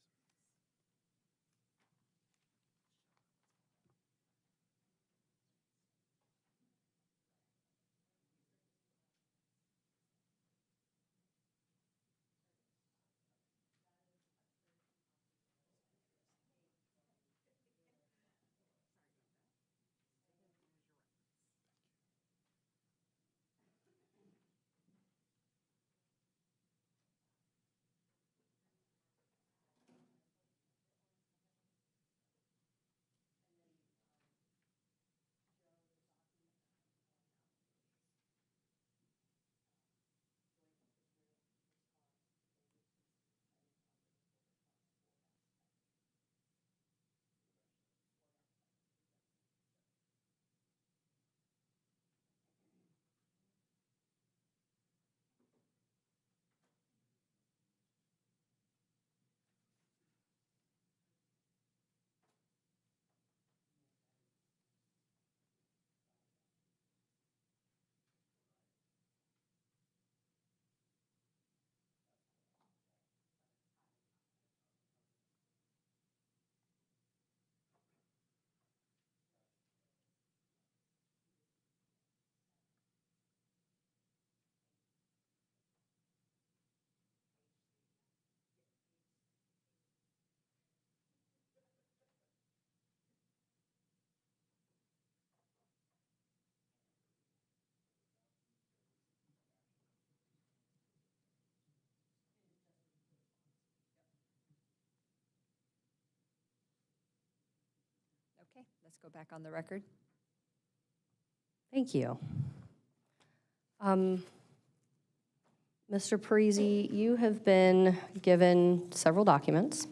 Okay, let's go back on the record. Thank you. Mr. Parisi, you have been given several documents.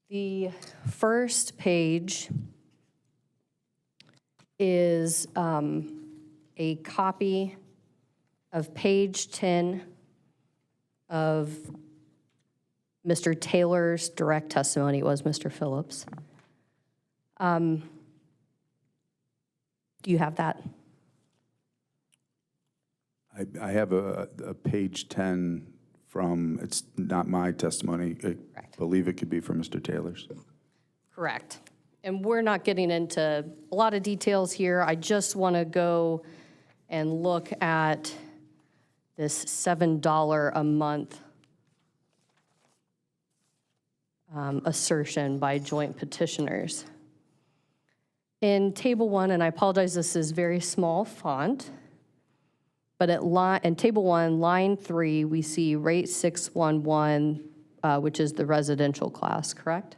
The first page is a copy of page 10 of Mr. Taylor's direct testimony. It was Mr. Phillips. Do you have that? I have a page 10 from, it's not my testimony. I believe it could be from Mr. Taylor's. Correct. And we're not getting into a lot of details here. I just want to go and look at this $7 a month assertion by joint petitioners. In Table 1, and I apologize, this is very small font, but in Table 1, line 3, we see rate 611, which is the residential class, correct?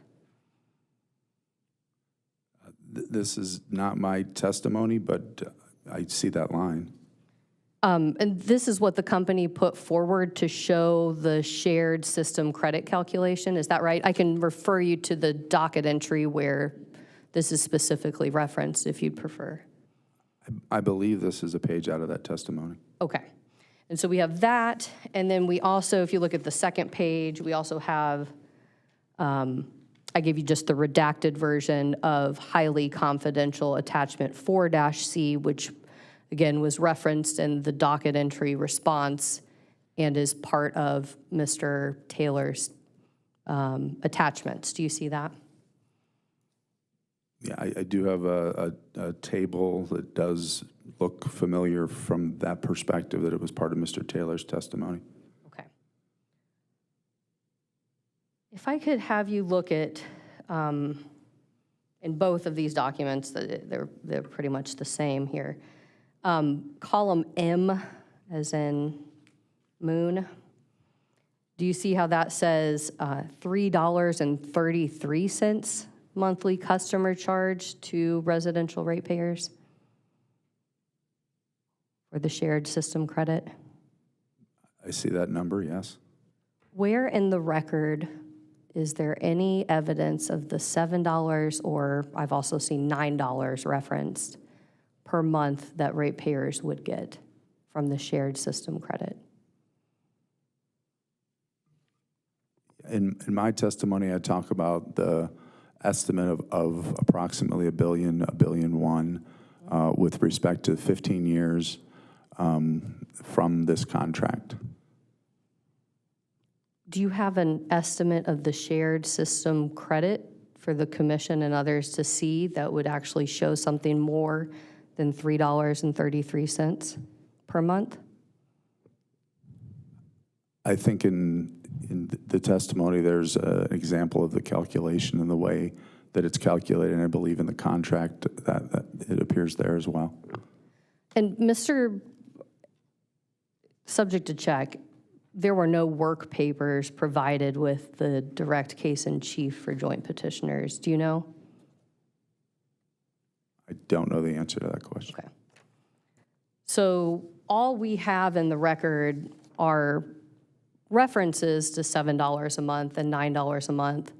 This is not my testimony, but I see that line. And this is what the company put forward to show the shared system credit calculation. Is that right? I can refer you to the docket entry where this is specifically referenced if you'd prefer. I believe this is a page out of that testimony. Okay. And so we have that. And then we also, if you look at the second page, we also have, I gave you just the redacted version of highly confidential attachment 4-C, which again was referenced in the docket entry response and is part of Mr. Taylor's attachments. Do you see that? Yeah, I do have a table that does look familiar from that perspective, that it was part of Mr. Taylor's testimony. Okay. If I could have you look at, in both of these documents, they're pretty much the same here. Column M, as in moon, do you see how that says $3.33 monthly customer charge to residential ratepayers for the shared system credit? I see that number, yes. Where in the record is there any evidence of the $7, or I've also seen $9 referenced, per month that ratepayers would get from the shared system credit? In my testimony, I talk about the estimate of approximately $1 billion, with respect to 15 years from this contract. Do you have an estimate of the shared system credit for the commission and others to see that would actually show something more than $3.33 per month? I think in the testimony, there's an example of the calculation and the way that it's calculated, and I believe in the contract that it appears there as well. And Mr. Subject to check, there were no work papers provided with the direct case in chief for joint petitioners. Do you know? I don't know the answer to that question. Okay. So all we have in the record are references to $7 a month and $9 a month.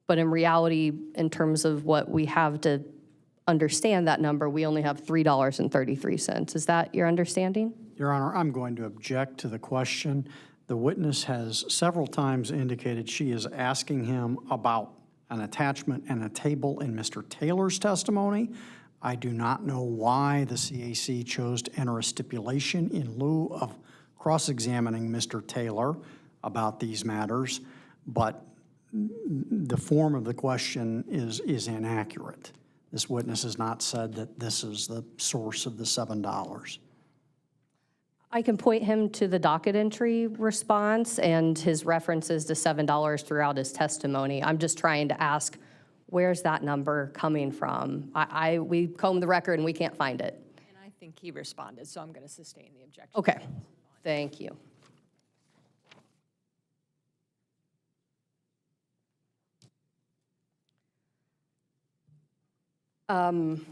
But in reality, in terms of what we have to understand that number, we only have $3.33. Is that your understanding? Your Honor, I'm going to object to the question. The witness has several times indicated she is asking him about an attachment and a table in Mr. Taylor's testimony. I do not know why the CAC chose to enter a stipulation in lieu of cross-examining Mr. Taylor about these matters, but the form of the question is inaccurate. This witness has not said that this is the source of the $7. I can point him to the docket entry response and his references to $7 throughout his testimony. I'm just trying to ask, where's that number coming from? We combed the record and we can't find it. And I think he responded, so I'm going to sustain the objection. Okay, thank you. Can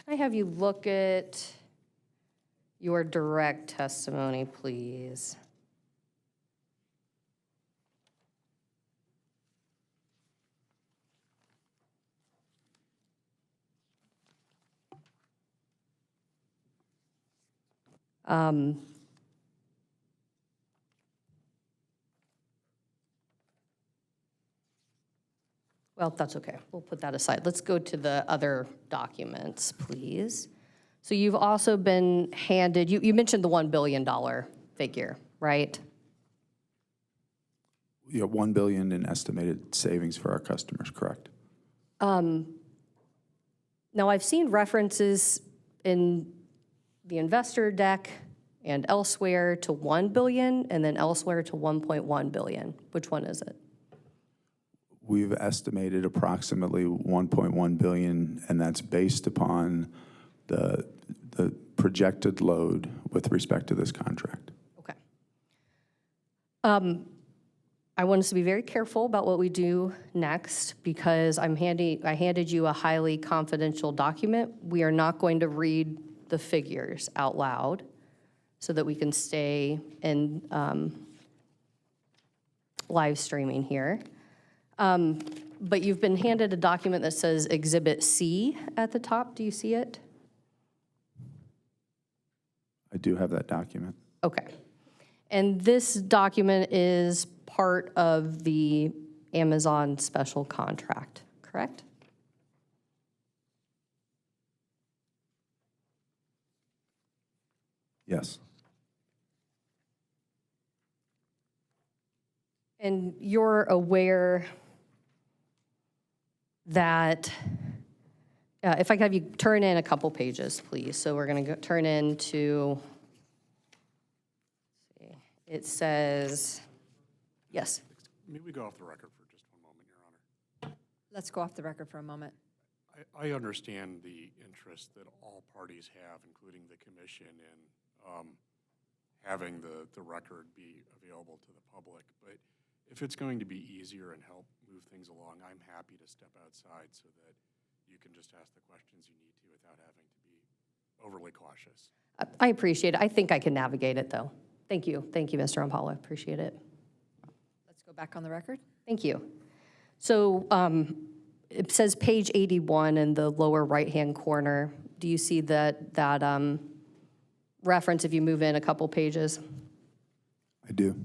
I have you look at your direct testimony, please? Well, that's okay. We'll put that aside. Let's go to the other documents, please. So you've also been handed, you mentioned the $1 billion figure, right? Yeah, $1 billion in estimated savings for our customers, correct? Now, I've seen references in the investor deck and elsewhere to $1 billion and then elsewhere to $1.1 billion. Which one is it? We've estimated approximately $1.1 billion, and that's based upon the projected load with respect to this contract. Okay. I want us to be very careful about what we do next because I handed you a highly confidential document. We are not going to read the figures out loud so that we can stay in live streaming here. But you've been handed a document that says Exhibit C at the top. Do you see it? I do have that document. Okay. And this document is part of the Amazon special contract, correct? Yes. And you're aware that, if I could have you turn in a couple pages, please. So we're going to turn into, it says, yes. May we go off the record for just one moment, Your Honor? Let's go off the record for a moment. I understand the interest that all parties have, including the commission, in having the record be available to the public. But if it's going to be easier and help move things along, I'm happy to step outside so that you can just ask the questions you need to without having to be overly cautious. I appreciate it. I think I can navigate it, though. Thank you. Thank you, Mr. Impala. Appreciate it. Let's go back on the record. Thank you. So it says page 81 in the lower right-hand corner. Do you see that reference if you move in a couple pages? I do.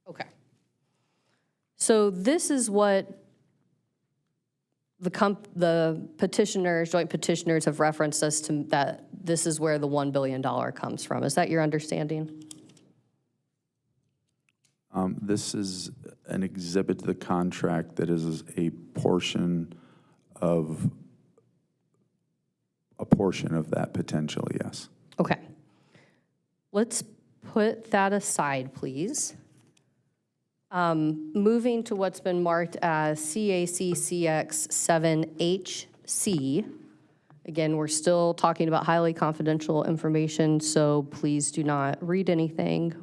Okay. So this is what the petitioners, joint petitioners have referenced us to, that this is where the $1 billion comes from. Is that your understanding? This is an exhibit to the contract that is a portion of that potential, yes. Okay. Let's put that aside, please. Moving to what's been marked as CAC-CX 7HC. Again, we're still talking about highly confidential information, so please do not read anything.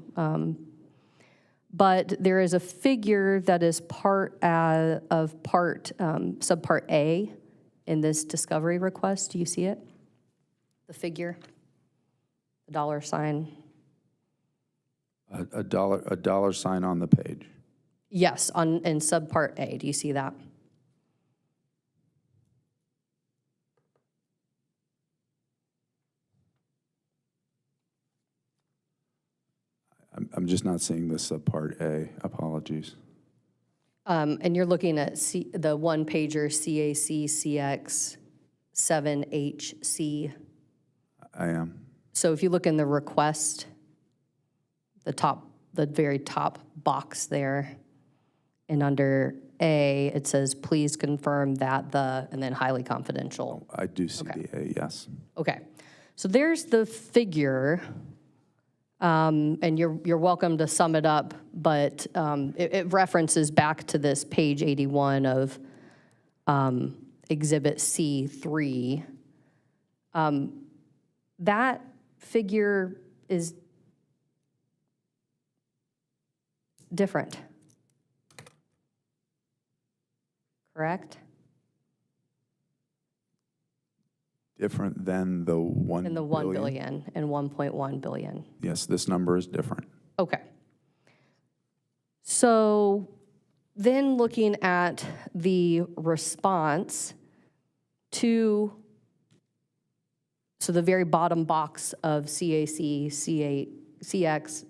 But there is a figure that is part of subpart A in this discovery request. Do you see it? The figure, the dollar sign. A dollar sign on the page. Yes, in subpart A. Do you see that? I'm just not seeing the subpart A. Apologies. And you're looking at the one-pager CAC-CX 7HC. I am. So if you look in the request, the very top box there, and under A, it says, please confirm that and then highly confidential. I do see Okay. the A, yes. Okay, so there's the figure, and you're welcome to sum it up, but it references back to this page 81 of Exhibit C3. That figure is different, correct? Different than the 1 And the 1 billion and 1.1 billion. Yes, this number is different. Okay. So then looking at the response to, so the very bottom box of CAC-CX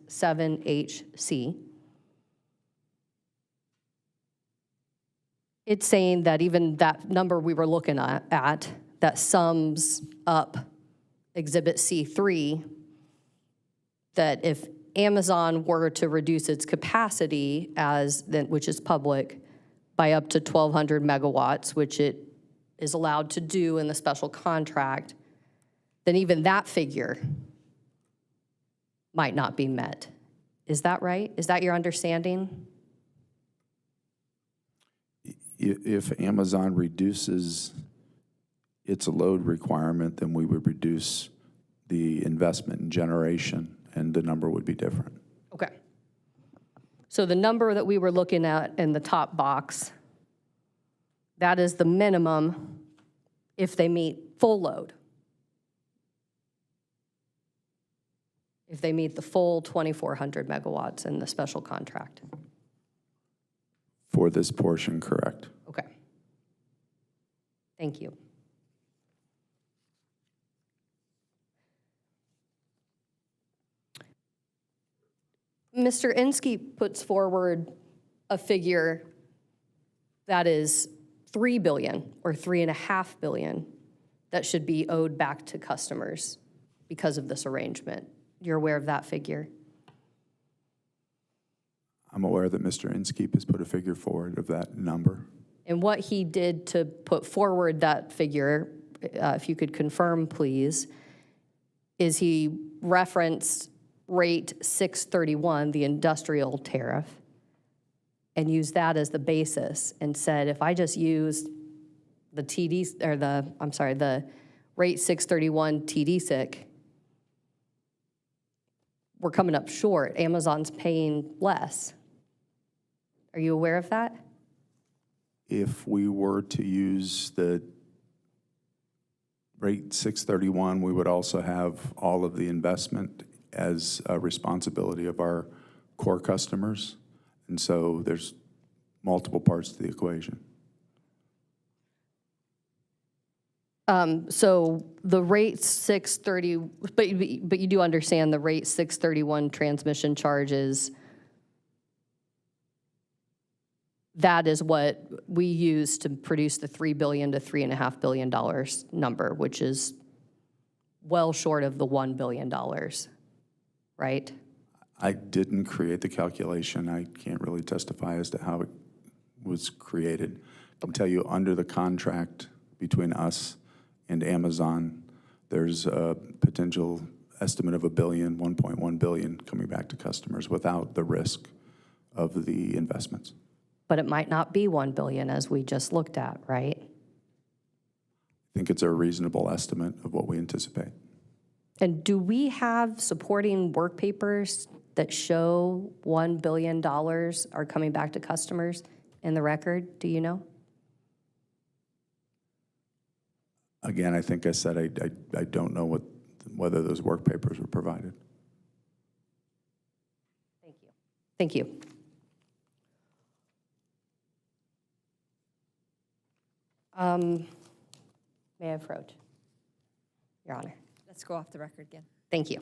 7HC, it's saying that even that number we were looking at that sums up Exhibit C3, that if Amazon were to reduce its capacity which is public, by up to 1,200 megawatts, which it is allowed to do in the special contract, then even that figure might not be met. Is that right? Is that your understanding? If Amazon reduces its load requirement, then we would reduce the investment in generation, and the number would be different. Okay. So the number that we were looking at in the top box, that is the minimum if they meet full load. If they meet the full 2,400 megawatts in the special contract. For this portion, correct. Okay. Thank you. Mr. Inskeep puts forward a figure that is $3 billion or $3.5 billion that should be owed back to customers because of this arrangement. You're aware of that figure? I'm aware that Mr. Inskeep has put a figure forward of that number. And what he did to put forward that figure, if you could confirm, please, is he referenced rate 631, the industrial tariff, and used that as the basis and said, if I just use the the rate 631 TD-SIC, we're coming up short. Amazon's paying less. Are you aware of that? If we were to use the rate 631, we would also have all of the investment as a responsibility of our core customers. And so there's multiple parts to the equation. So the rate 630, but you do understand the rate 631 transmission charges, that is what we use to produce the $3 billion to $3.5 billion number, which is well short of the $1 billion, right? I didn't create the calculation. I can't really testify as to how it was created. I can tell you, under the contract between us and Amazon, there's a potential estimate of $1 billion, 1.1 billion coming back to customers without the risk of the investments. But it might not be 1 billion as we just looked at, right? I think it's a reasonable estimate of what we anticipate. And do we have supporting work papers that show $1 billion are coming back to customers in the record? Do you know? Again, I think I said I don't know whether those work papers were provided. Thank you. Thank you. May I approach? Your Honor. Let's go off the record again. Thank you.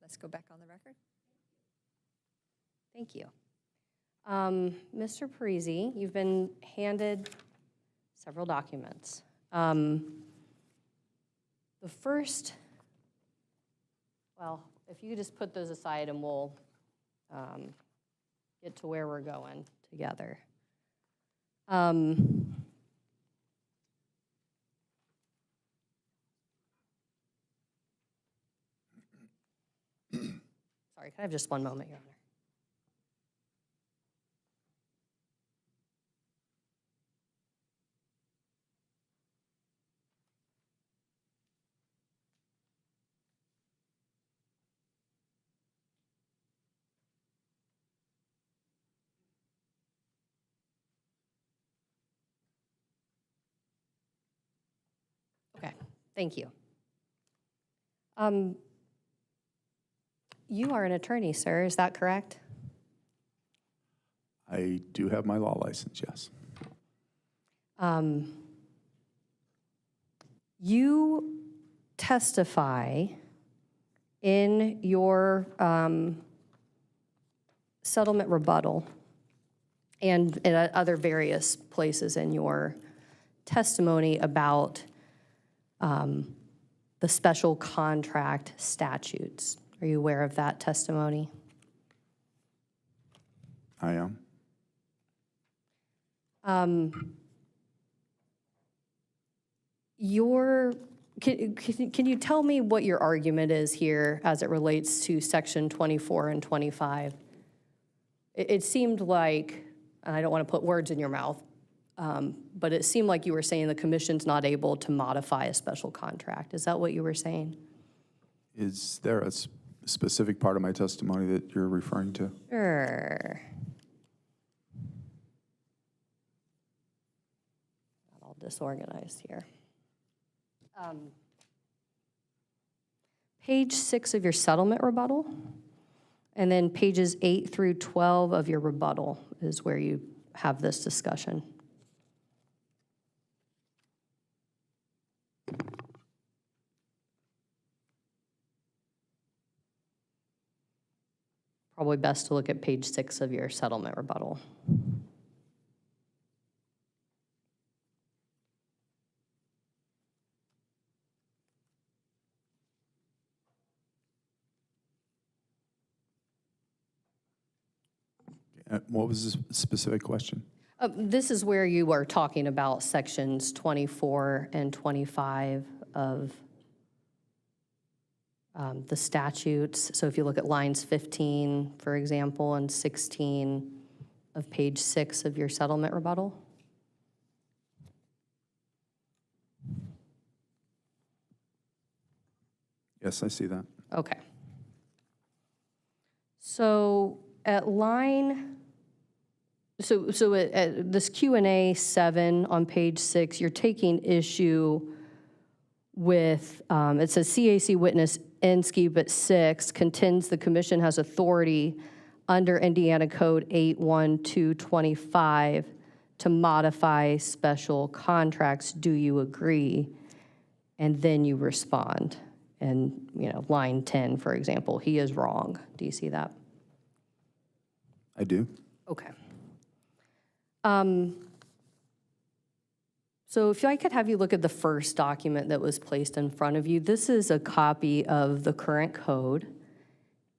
Let's go back on the record. Thank you. Mr. Parisi, you've been handed several documents. The first, well, if you could just put those aside and we'll get to where we're going together. Sorry, can I have just one moment, Your Honor? Okay, thank you. You are an attorney, sir, is that correct? I do have my law license, yes. You testify in your settlement rebuttal and at other various places in your testimony about the special contract statutes. Are you aware of that testimony? I am. Can you tell me what your argument is here as it relates to section 24 and 25? It seemed like, and I don't want to put words in your mouth, but it seemed like you were saying the commission's not able to modify a special contract. Is that what you were saying? Is there a specific part of my testimony that you're referring to? Sure. Got all disorganized here. Page 6 of your settlement rebuttal, and then pages 8 through 12 of your rebuttal is where you have this discussion. Probably best to look at page 6 of your settlement rebuttal. What was the specific question? This is where you are talking about sections 24 and 25 of the statutes. So if you look at lines 15, for example, and 16 of page 6 of your settlement rebuttal. Yes, I see that. Okay. So at line, so at this Q&A 7 on page 6, you're taking issue with, it says CAC witness Inskeep at 6 contends the commission has authority under Indiana Code 81225 to modify special contracts. Do you agree? And then you respond. And, you know, line 10, for example, he is wrong. Do you see that? I do. Okay. So if I could have you look at the first document that was placed in front of you. This is a copy of the current code,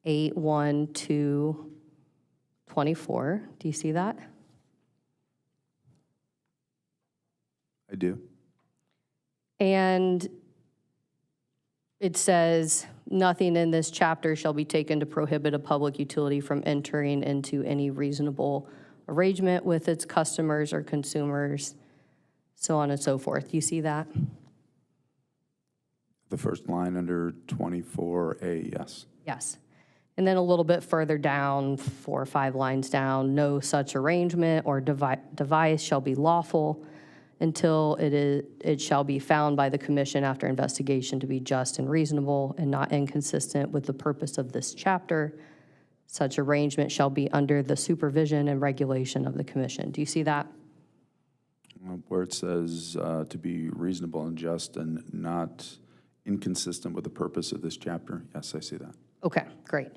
81224. Do you see that? I do. And it says, nothing in this chapter shall be taken to prohibit a public utility from entering into any reasonable arrangement with its customers or consumers, so on and so forth. You see that? The first line under 24A, yes. Yes. And then a little bit further down, 4 or 5 lines down, no such arrangement or device shall be lawful until it shall be found by the commission after investigation to be just and reasonable and not inconsistent with the purpose of this chapter. Such arrangement shall be under the supervision and regulation of the commission. Do you see that? Where it says to be reasonable and just and not inconsistent with the purpose of this chapter, yes, I see that. Okay, great.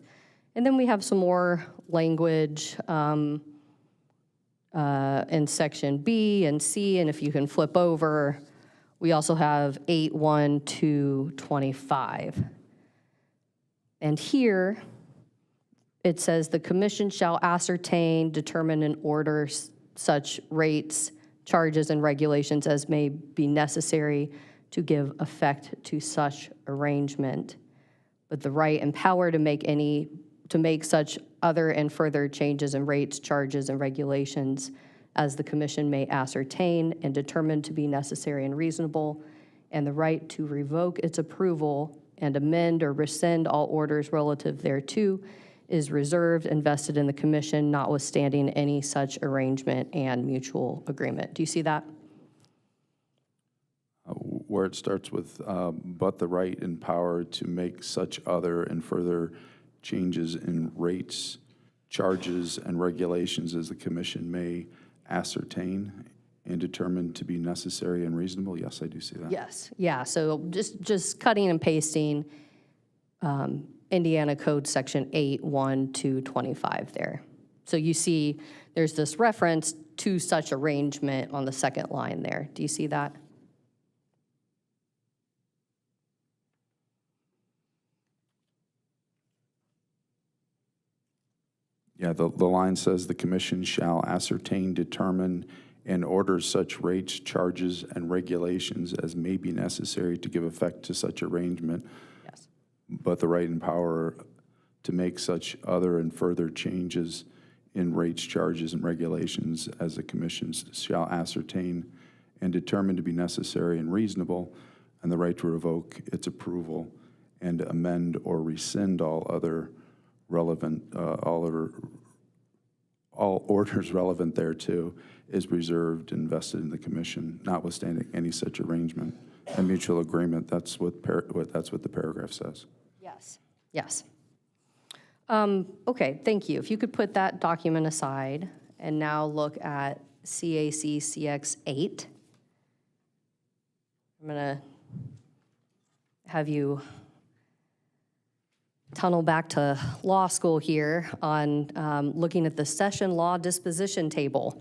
And then we have some more language in section B and C, and if you can flip over, we also have 8.1 to 25. And here, it says the commission shall ascertain, determine, and order such rates, charges, and regulations as may be necessary to give effect to such arrangement, with the right and power to make such other and further changes in rates, charges, and regulations as the commission may ascertain and determine to be necessary and reasonable, and the right to revoke its approval and amend or rescind all orders relative thereto is reserved and vested in the commission, notwithstanding any such arrangement and mutual agreement. Do you see that? Where it starts with, but the right and power to make such other and further changes in rates, charges, and regulations as the commission may ascertain and determine to be necessary and reasonable. Yes, I do see that. Yes, yeah, so just cutting and pasting Indiana Code Section 8.1 to 25 there. So you see there's this reference to such arrangement on the second line there. Do you see that? Yeah, the line says the commission shall ascertain, determine, and order such rates, charges, and regulations as may be necessary to give effect to such arrangement, Yes. but the right and power to make such other and further changes in rates, charges, and regulations as the commission shall ascertain and determine to be necessary and reasonable, and the right to revoke its approval and amend or rescind all other relevant, all orders relevant thereto is reserved and vested in the commission, notwithstanding any such arrangement and mutual agreement. That's what the paragraph says. Yes. Yes. Okay, thank you. If you could put that document aside and now look at CAC CX 8. I'm going to have you tunnel back to law school here on looking at the session law disposition table.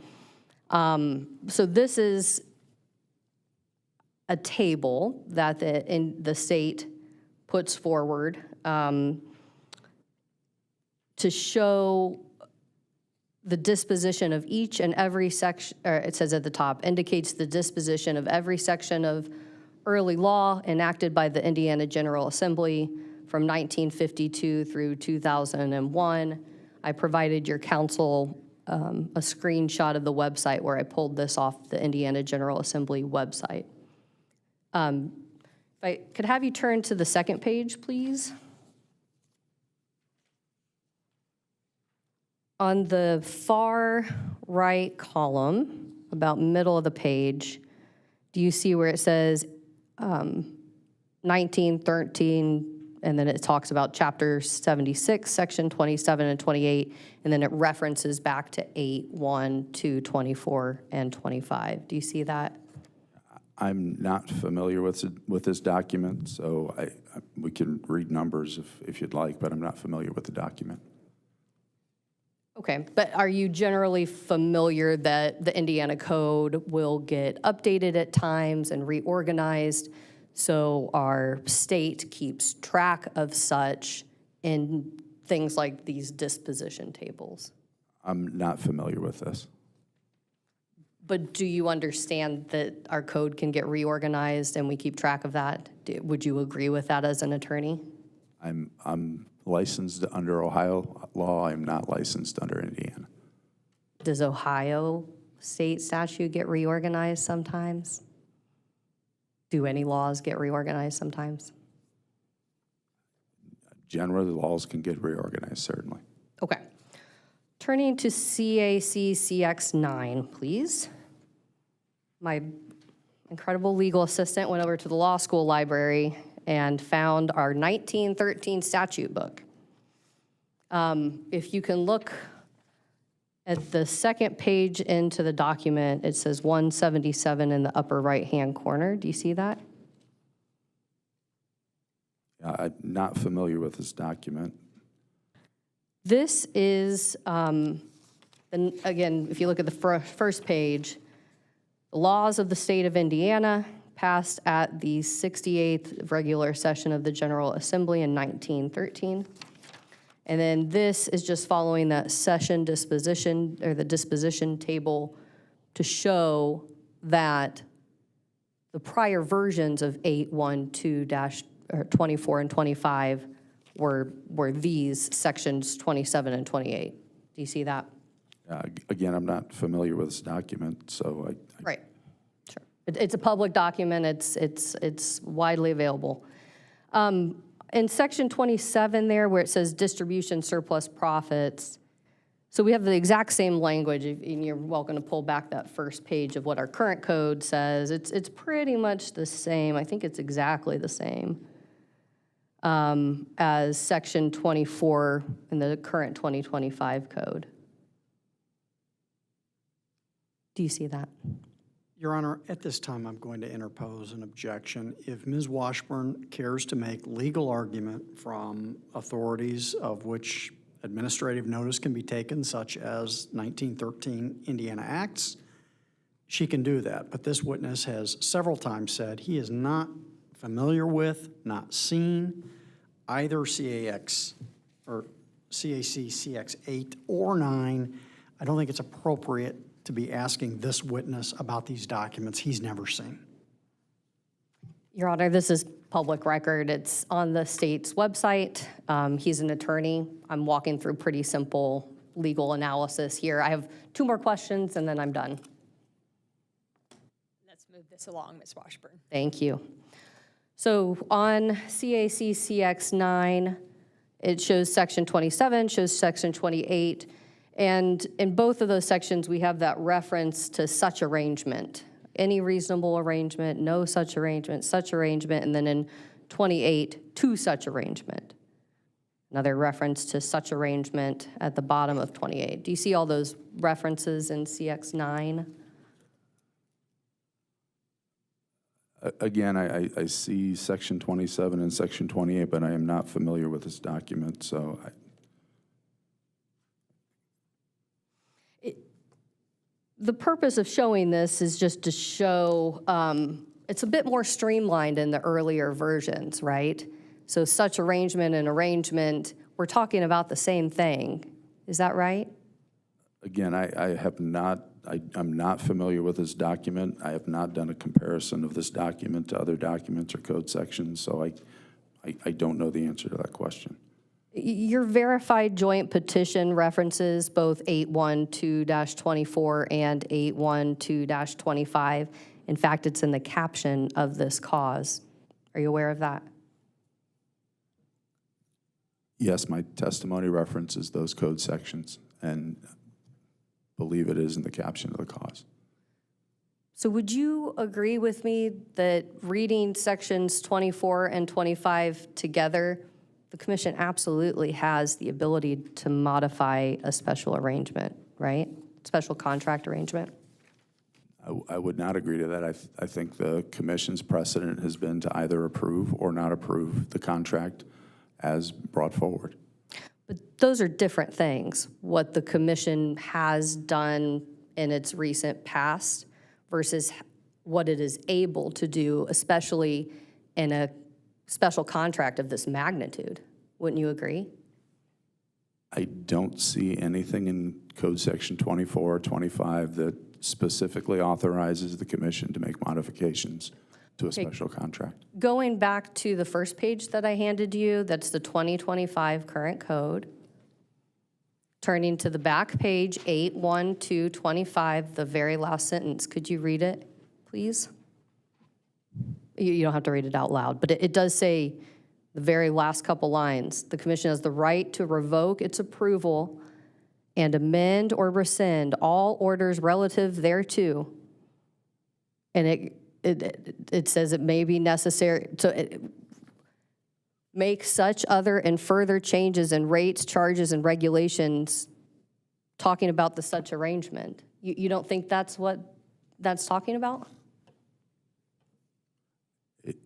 So this is a table that the state puts forward to show the disposition of each and every section, or it says at the top, indicates the disposition of every section of early law enacted by the Indiana General Assembly from 1952 through 2001. I provided your council a screenshot of the website where I pulled this off the Indiana General Assembly website. If I could have you turn to the second page, please. On the far right column, about middle of the page, do you see where it says 1913, and then it talks about chapter 76, section 27 and 28, and then it references back to 8.1 to 24 and 25. Do you see that? I'm not familiar with this document, so we can read numbers if you'd like, but I'm not familiar with the document. Okay, but are you generally familiar that the Indiana Code will get updated at times and reorganized, so our state keeps track of such in things like these disposition tables? I'm not familiar with this. But do you understand that our code can get reorganized and we keep track of that? Would you agree with that as an attorney? I'm licensed under Ohio law. I'm not licensed under Indiana. Does Ohio state statute get reorganized sometimes? Do any laws get reorganized sometimes? Generally, the laws can get reorganized, certainly. Okay. Turning to CAC CX9, please. My incredible legal assistant went over to the law school library and found our 1913 statute book. If you can look at the second page into the document, it says 177 in the upper right-hand corner. Do you see that? I'm not familiar with this document. This is, and again, if you look at the first page, the laws of the state of Indiana passed at the 68th regular session of the General Assembly in 1913. And then this is just following that session disposition, or the disposition table, to show that the prior versions of 812-24 and 25 were these sections 27 and 28. Do you see that? Again, I'm not familiar with this document, so Right. Sure. It's a public document. It's widely available. In section 27 there, where it says distribution surplus profits, so we have the exact same language, and you're welcome to pull back that first page of what our current code says. It's pretty much the same. I think it's exactly the same as section 24 in the current 2025 code. Do you see that? Your Honor, at this time, I'm going to interpose an objection. If Ms. Washburn cares to make legal argument from authorities of which administrative notice can be taken, such as 1913 Indiana Acts, she can do that. But this witness has several times said he is not familiar with, not seen either CAC CX 8 or 9. I don't think it's appropriate to be asking this witness about these documents he's never seen. Your Honor, this is public record. It's on the state's website. He's an attorney. I'm walking through pretty simple legal analysis here. I have 2 more questions, and then I'm done. Let's move this along, Ms. Washburn. Thank you. So on CAC CX 9, it shows section 27, shows section 28, and in both of those sections, we have that reference to such arrangement. Any reasonable arrangement, no such arrangement, and then in 28, to such arrangement. Another reference to such arrangement at the bottom of 28. Do you see all those references in CX 9? again, I see section 27 and section 28, but I am not familiar with this document, so The purpose of showing this is just to show it's a bit more streamlined in the earlier versions, right? So such arrangement and arrangement, we're talking about the same thing. Is that right? Again, I'm not familiar with this document. I have not done a comparison of this document to other documents or code sections, so I don't know the answer to that question. Your verified joint petition references both 812-24 and 812-25. In fact, it's in the caption of this cause. Are you aware of that? Yes, my testimony references those code sections, and believe it is in the caption of the cause. So would you agree with me that reading sections 24 and 25 together, the commission absolutely has the ability to modify a special arrangement, right? Special contract arrangement? I would not agree to that. I think the commission's precedent has been to either approve or not approve the contract as brought forward. But those are different things, what the commission has done in its recent past versus what it is able to do, especially in a special contract of this magnitude. Wouldn't you agree? I don't see anything in Code Section 24 or 25 that specifically authorizes the commission to make modifications to a special contract. Going back to the first page that I handed you, that's the 2025 current code. Turning to the back page, 81225, the very last sentence. Could you read it, please? You don't have to read it out loud, but it does say the very last couple lines. The commission has the right to revoke its approval and amend or rescind all orders relative thereto. And it says it may be necessary to make such other and further changes in rates, charges, and regulations, talking about the such arrangement. You don't think that's what that's talking about?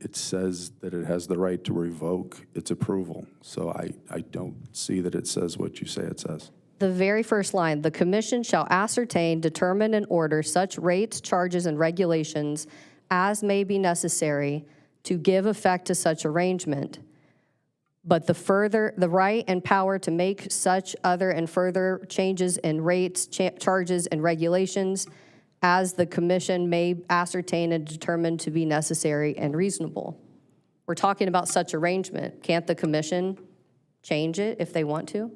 it says that it has the right to revoke its approval. So I don't see that it says what you say it says. The very first line, the commission shall ascertain, determine, and order such rates, charges, and regulations as may be necessary to give effect to such arrangement. But the right and power to make such other and further changes in rates, charges, and regulations as the commission may ascertain and determine to be necessary and reasonable. We're talking about such arrangement. Can't the commission change it if they want to?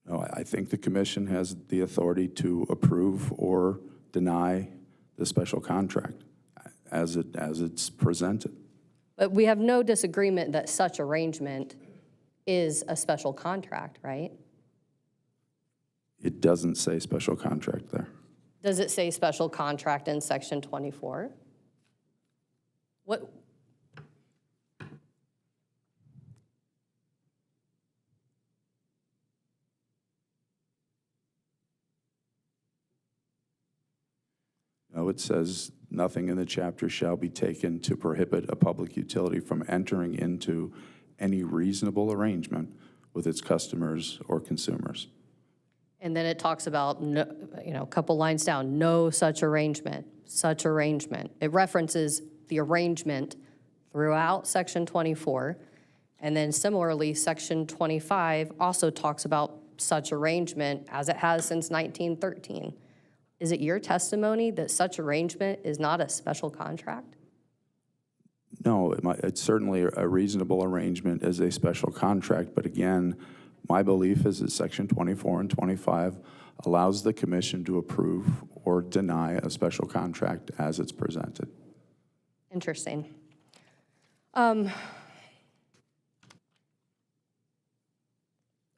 No, I think the commission has the authority to approve or deny the special contract as it's presented. But we have no disagreement that such arrangement is a special contract, right? It doesn't say special contract there. Does it say special contract in section 24? What? No, it says nothing in the chapter shall be taken to prohibit a public utility from entering into any reasonable arrangement with its customers or consumers. And then it talks about, no, a couple lines down, no such arrangement, such arrangement. It references the arrangement throughout section 24. And then similarly, section 25 also talks about such arrangement as it has since 1913. Is it your testimony that such arrangement is not a special contract? No, it's certainly a reasonable arrangement as a special contract, but again, my belief is that section 24 and 25 allows the commission to approve or deny a special contract as it's presented. Interesting.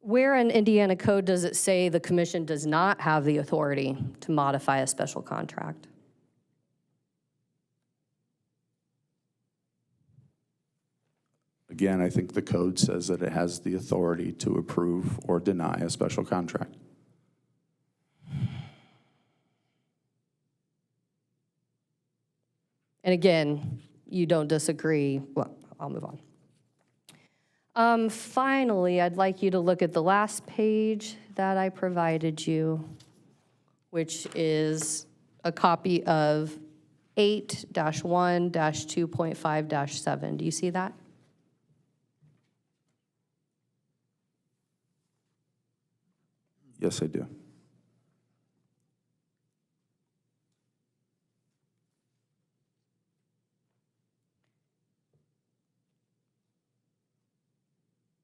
Where in Indiana code does it say the commission does not have the authority to modify a special contract? Again, I think the code says that it has the authority to approve or deny a special contract. And again, you don't disagree. Well, I'll move on. Finally, I'd like you to look at the last page that I provided you, which is a copy of 8-1-2.5-7. Do you see that? Yes, I do.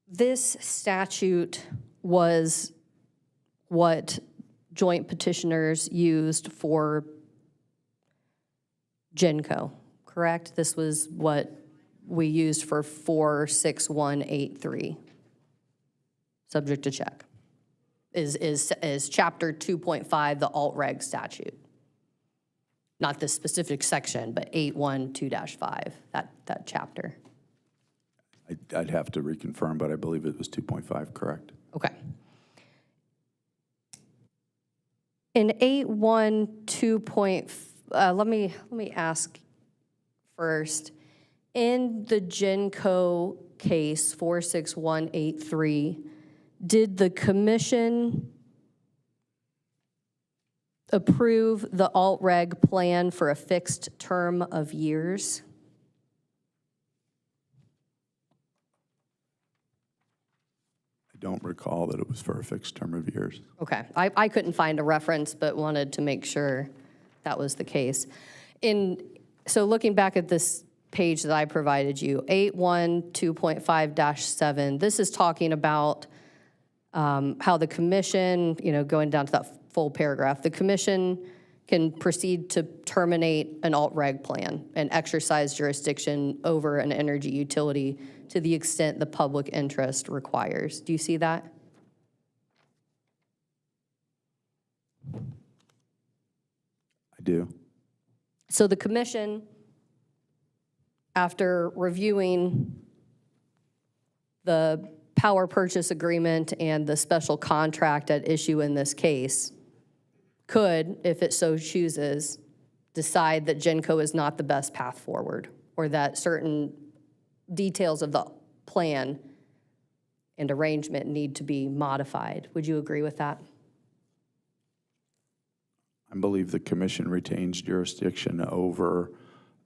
This statute was what joint petitioners used for GenCo, correct? This was what we used for 46183. Subject to check. Is chapter 2.5 the alt-reg statute? Not this specific section, but 812-5, that chapter. I'd have to reconfirm, but I believe it was 2.5, correct? Okay. In 812. Let me ask first. In the GenCo case 46183, did the commission approve the alt-reg plan for a fixed term of years? I don't recall that it was for a fixed term of years. Okay, I couldn't find a reference, but wanted to make sure that was the case. So looking back at this page that I provided you, 812.5-7, this is talking about how the commission, going down to that full paragraph, the commission can proceed to terminate an alt-reg plan and exercise jurisdiction over an energy utility to the extent the public interest requires. Do you see that? I do. So the commission, after reviewing the power purchase agreement and the special contract at issue in this case, could, if it so chooses, decide that GenCo is not the best path forward, or that certain details of the plan and arrangement need to be modified. Would you agree with that? I believe the commission retains jurisdiction over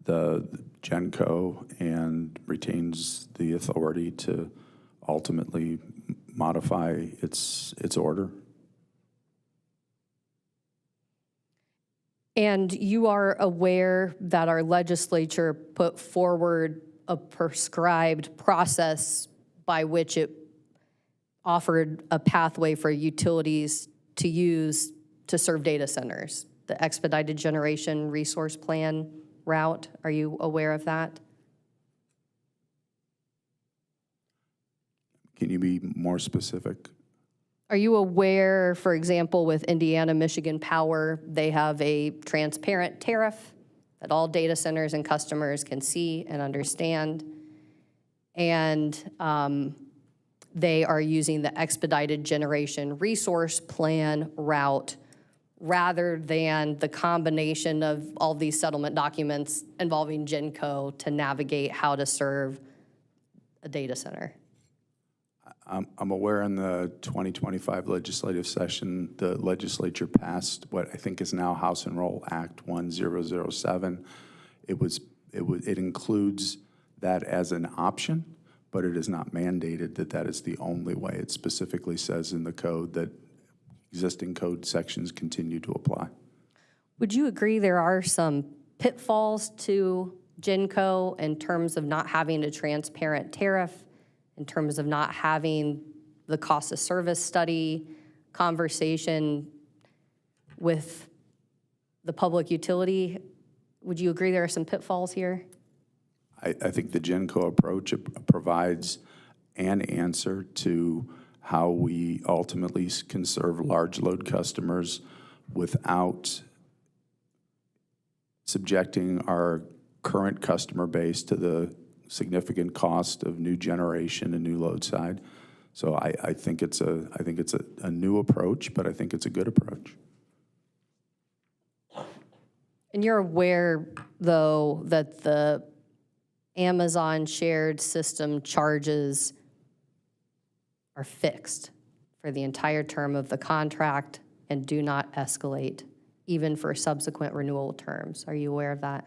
the GenCo and retains the authority to ultimately modify its order. And you are aware that our legislature put forward a prescribed process by which it offered a pathway for utilities to use to serve data centers, the expedited generation resource plan route. Are you aware of that? Can you be more specific? Are you aware, for example, with Indiana Michigan Power, they have a transparent tariff that all data centers and customers can see and understand? And they are using the expedited generation resource plan route rather than the combination of all these settlement documents involving GenCo to navigate how to serve a data center. I'm aware in the 2025 legislative session, the legislature passed what I think is now House Enroll Act 1007. It includes that as an option, but it is not mandated that that is the only way. It specifically says in the code that existing code sections continue to apply. Would you agree there are some pitfalls to GenCo in terms of not having a transparent tariff, in terms of not having the cost of service study, conversation with the public utility? Would you agree there are some pitfalls here? I think the GenCo approach provides an answer to how we ultimately can serve large load customers without subjecting our current customer base to the significant cost of new generation and new load side. So I think it's a new approach, but I think it's a good approach. And you're aware, though, that the Amazon shared system charges are fixed for the entire term of the contract and do not escalate, even for subsequent renewal terms. Are you aware of that?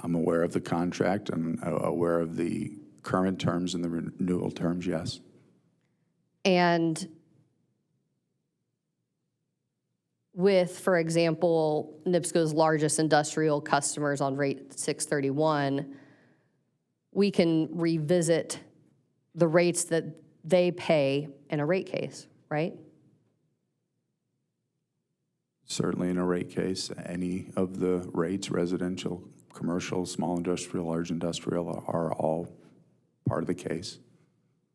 I'm aware of the contract and aware of the current terms and the renewal terms, yes. And with, for example, NIPSCO's largest industrial customers on rate 631, we can revisit the rates that they pay in a rate case, right? Certainly in a rate case, any of the rates, residential, commercial, small industrial, large industrial, are all part of the case.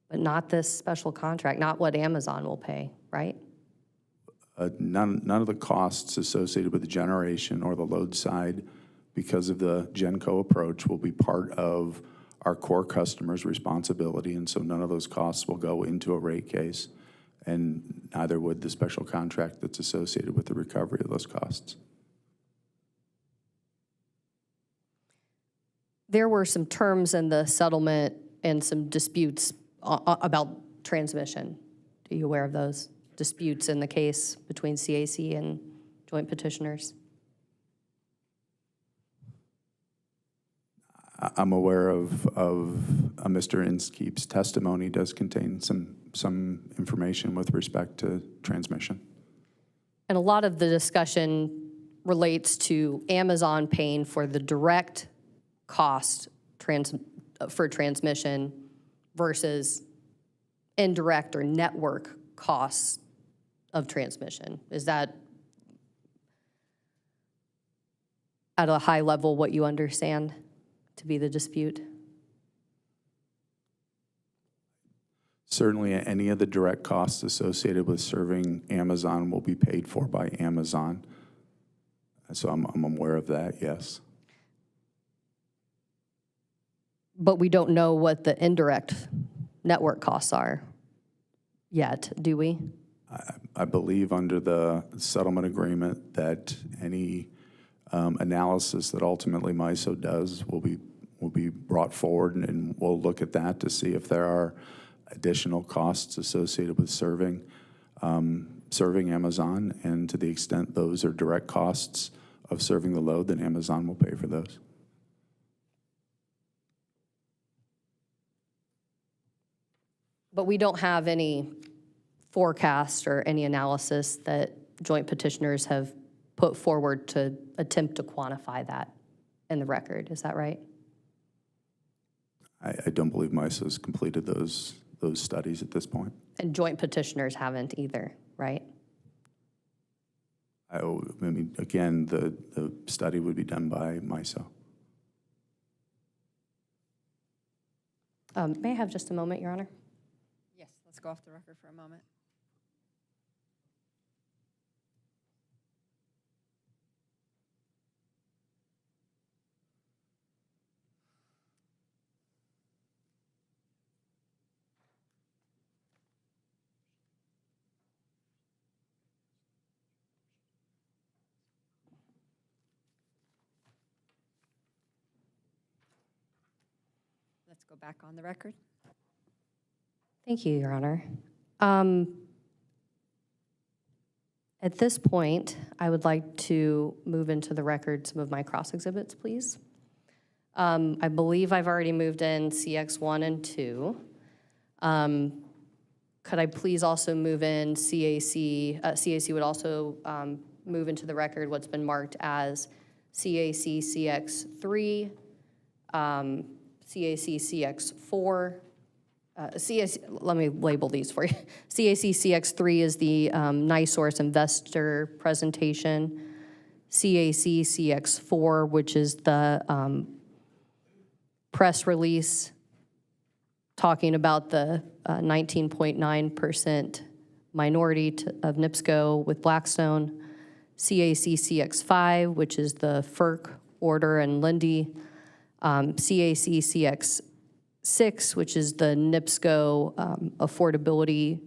But not this special contract, not what Amazon will pay, right? None of the costs associated with the generation or the load side, because of the GenCo approach, will be part of our core customers' responsibility, and so none of those costs will go into a rate case, and neither would the special contract that's associated with the recovery of those costs. There were some terms in the settlement and some disputes about transmission. Are you aware of those disputes in the case between CAC and joint petitioners? I'm aware of Mr. Inskeep's testimony does contain some information with respect to transmission. And a lot of the discussion relates to Amazon paying for the direct cost for transmission versus indirect or network costs of transmission. Is that at a high level what you understand to be the dispute? Certainly, any of the direct costs associated with serving Amazon will be paid for by Amazon. So I'm aware of that, yes. But we don't know what the indirect network costs are yet, do we? I believe under the settlement agreement that any analysis that ultimately MISO does will be brought forward, and we'll look at that to see if there are additional costs associated with serving Amazon, and to the extent those are direct costs of serving the load, then Amazon will pay for those. But we don't have any forecast or any analysis that joint petitioners have put forward to attempt to quantify that in the record. Is that right? I don't believe MISO has completed those studies at this point. And joint petitioners haven't either, right? I mean, again, the study would be done by MISO. May I have just a moment, Your Honor? Yes, let's go off the record for a moment. Let's go back on the record. Thank you, Your Honor. At this point, I would like to move into the record some of my cross exhibits, please. I believe I've already moved in CX1 and 2. Could I please also move in CAC? CAC would also move into the record what's been marked as CAC CX3, CAC CX4, let me label these for you. CAC CX3 is the NiSource investor presentation. CAC CX4, which is the press release talking about the 19.9% minority of NIPSCO with Blackstone. CAC CX5, which is the FERC order and Lindy. CAC CX6, which is the NIPSCO affordability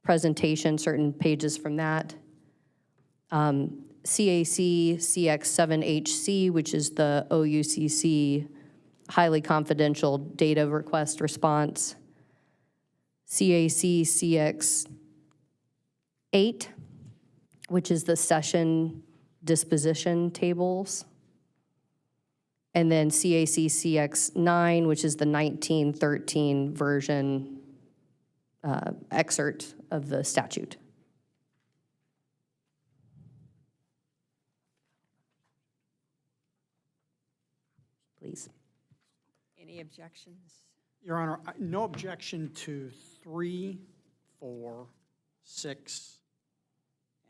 presentation, certain pages from that. CAC CX7HC, which is the OUCC highly confidential data request response. CAC CX8, which is the session disposition tables. And then CAC CX9, which is the 1913 version excerpt of the statute. Please. Any objections? Your Honor, no objection to 3, 4, 6,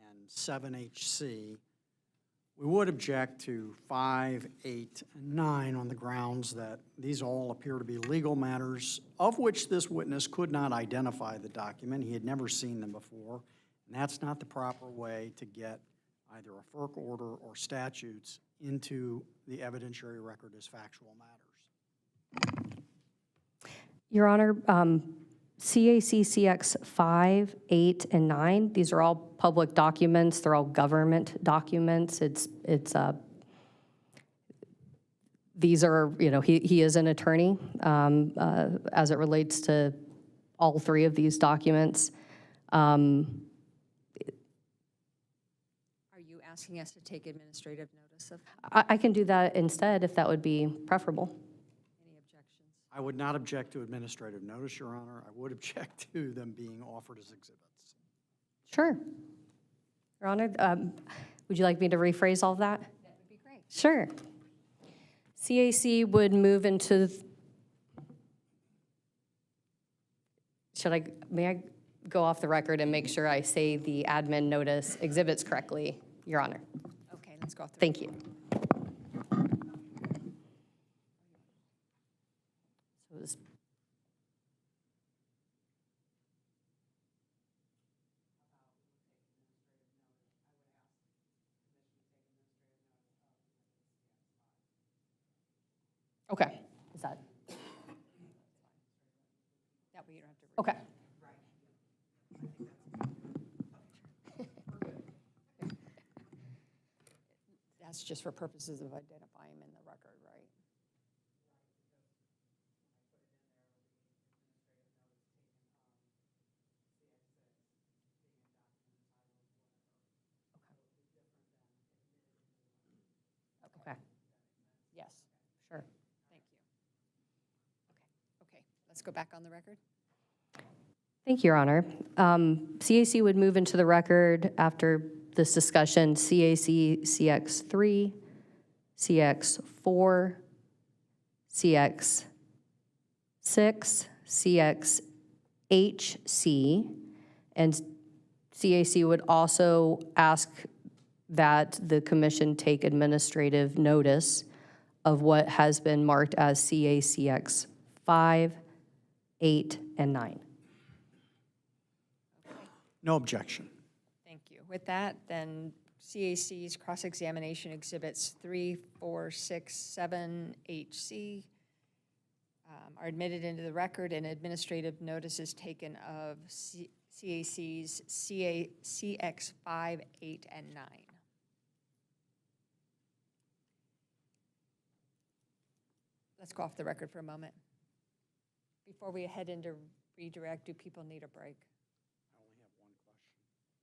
and 7HC. We would object to 5, 8, and 9 on the grounds that these all appear to be legal matters of which this witness could not identify the document. He had never seen them before, and that's not the proper way to get either a FERC order or statutes into the evidentiary record as factual matters. Your Honor, CAC CX 5, 8, and 9, these are all public documents. They're all government documents. These are, you know, he is an attorney as it relates to all 3 of these documents. Are you asking us to take administrative notice of I can do that instead if that would be preferable. any objections? I would not object to administrative notice, Your Honor. I would object to them being offered as exhibits. Sure. Your Honor, would you like me to rephrase all of that? That would be great. Sure. CAC would move into, may I go off the record and make sure I say the admin notice exhibits correctly, Your Honor? Okay, let's go off the Thank you. So it was okay, is that, That way you don't have to. okay. That's just for purposes of identifying them in the record, right? Okay, Yes, sure. thank you. Okay, let's go back on the record. Thank you, Your Honor. CAC would move into the record after this discussion, CAC CX3, CX4, CX6, CXHC, and CAC would also ask that the commission take administrative notice of what has been marked as CACX 5, 8, and 9. No objection. Thank you. With that, then CAC's cross-examination exhibits 3, 4, 6, 7, HC are admitted into the record, and administrative notice is taken of CAC's CX 5, 8, and 9. Let's go off the record for a moment. Before we head into redirect, do people need a break?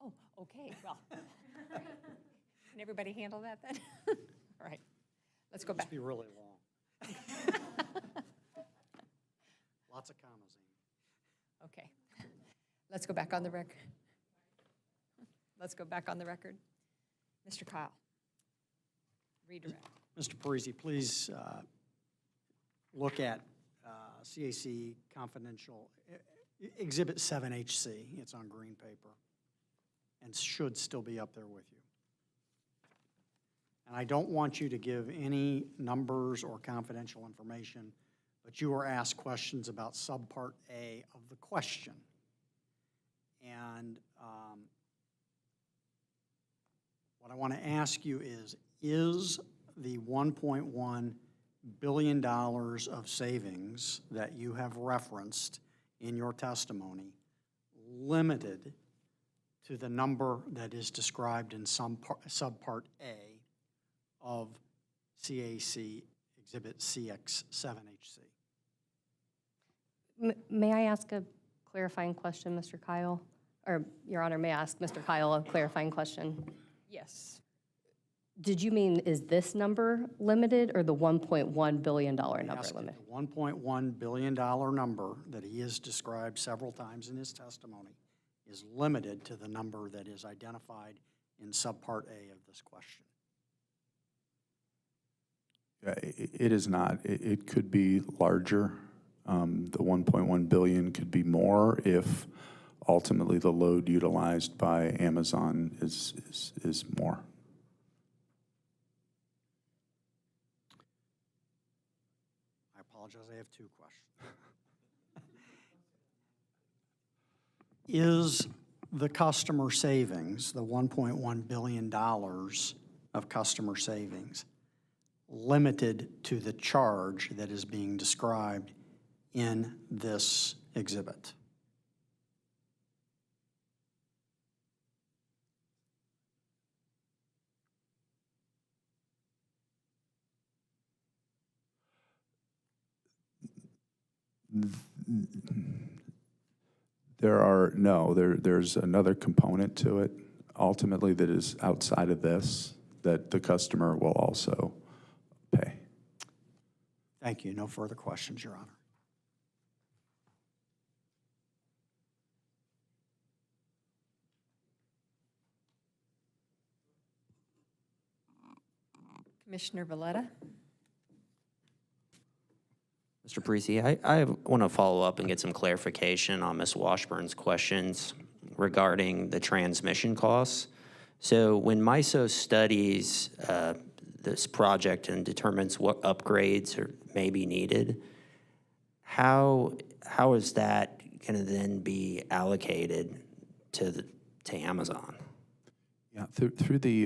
Oh, okay, well. Can everybody handle that then? All right, let's go back. Must be really long. Lots of commas. Okay, let's go back on the record. Let's go back on the record. Mr. Kyle, redirect. Mr. Parisi, please look at CAC confidential, Exhibit 7HC. It's on green paper and should still be up there with you. And I don't want you to give any numbers or confidential information, but you were asked questions about subpart A of the question. And what I want to ask you is the $1.1 billion of savings that you have referenced in your testimony limited to the number that is described in subpart A of CAC Exhibit CX7HC? May I ask a clarifying question, Mr. Kyle? Or, Your Honor, may I ask Mr. Kyle a clarifying question? Yes. Did you mean, is this number limited or the $1.1 billion number Yes, limited? the $1.1 billion number that he has described several times in his testimony is limited to the number that is identified in subpart A of this question. It is not. It could be larger. The 1.1 billion could be more if ultimately the load utilized by Amazon is more. I apologize, I have two questions. Is the customer savings, the $1.1 billion of customer savings, limited to the charge that is being described in this exhibit? There's another component to it ultimately that is outside of this that the customer will also pay. Thank you. No further questions, Your Honor. Commissioner Valletta? Mr. Parisi, I want to follow up and get some clarification on Ms. Washburn's questions regarding the transmission costs. So when MISO studies this project and determines what upgrades may be needed, how is that going to then be allocated to Amazon? Yeah, through the,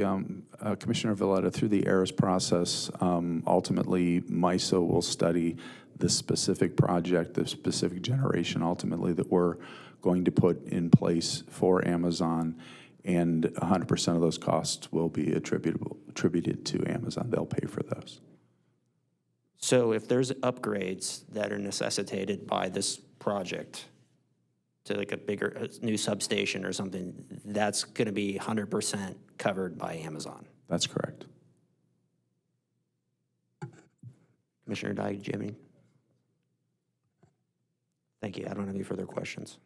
Commissioner Valletta, through the ARIS process, ultimately MISO will study the specific project, the specific generation ultimately that we're going to put in place for Amazon, and 100% of those costs will be attributable attributed to Amazon. They'll pay for those. So if there's upgrades that are necessitated by this project to like a new substation or something, that's going to be 100% covered by Amazon. That's correct. Commissioner Dye, do you have any? Thank you. I don't have any further questions.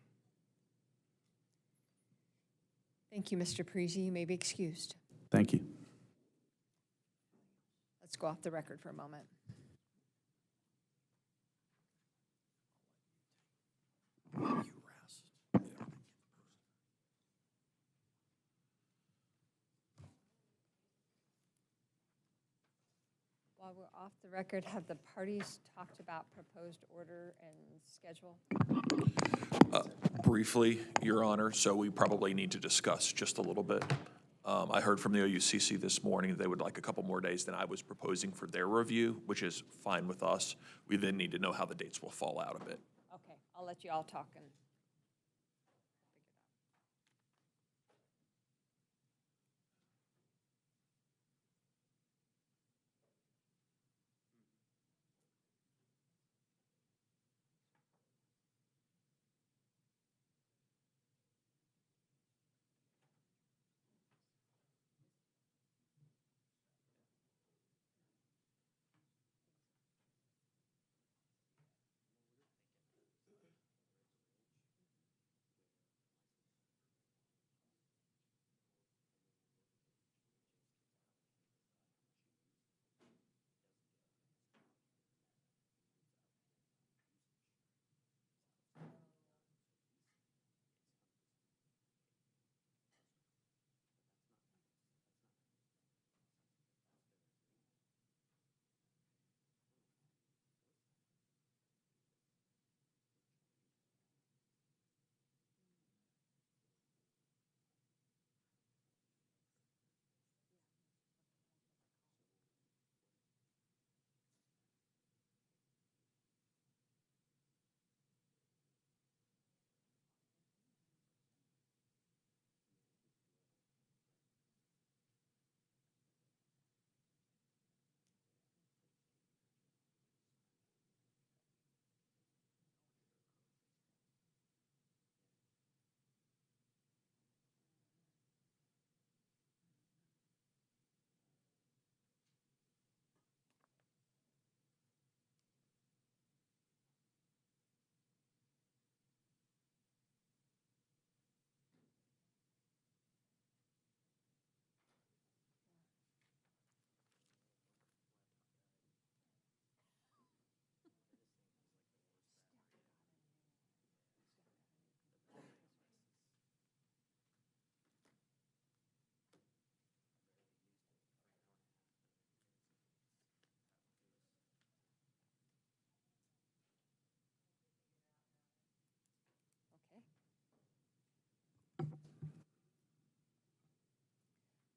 Thank you, Mr. Parisi. You may be excused. Thank you. Let's go off the record for a moment. While we're off the record, have the parties talked about proposed order and schedule? Briefly, Your Honor, so we probably need to discuss just a little bit. I heard from the OUCC this morning they would like a couple more days than I was proposing for their review, which is fine with us. We then need to know how the dates will fall out a bit. Okay, I'll let you all talk and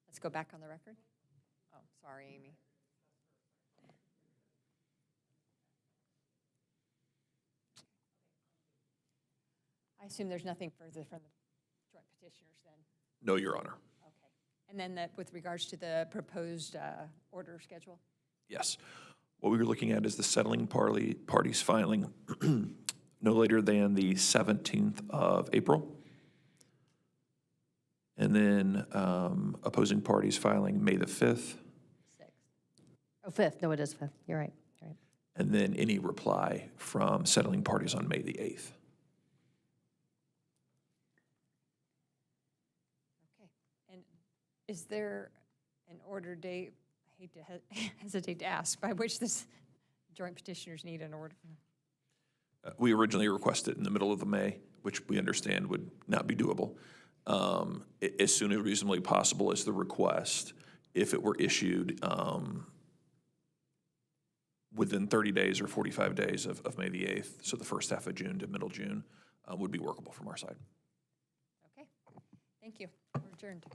let's go back on the record. Oh, sorry, Amy. I assume there's nothing further from the joint petitioners then? No, Your Honor. Okay. And then with regards to the proposed order schedule? Yes. What we were looking at is the settling parties filing no later than the 17th of April. And then opposing parties filing May the 5th. 6th. Oh, 5th. No, it is 5th. You're right. You're right. And then any reply from settling parties on May the 8th. Okay. And is there an order date, I hate to hesitate to ask, by which this joint petitioners need an order? We originally requested in the middle of the May, which we understand would not be doable. As soon as reasonably possible is the request. If it were issued within 30 days or 45 days of May the 8th, so the first half of June to middle June, would be workable from our side. Okay. Thank you. We're adjourned.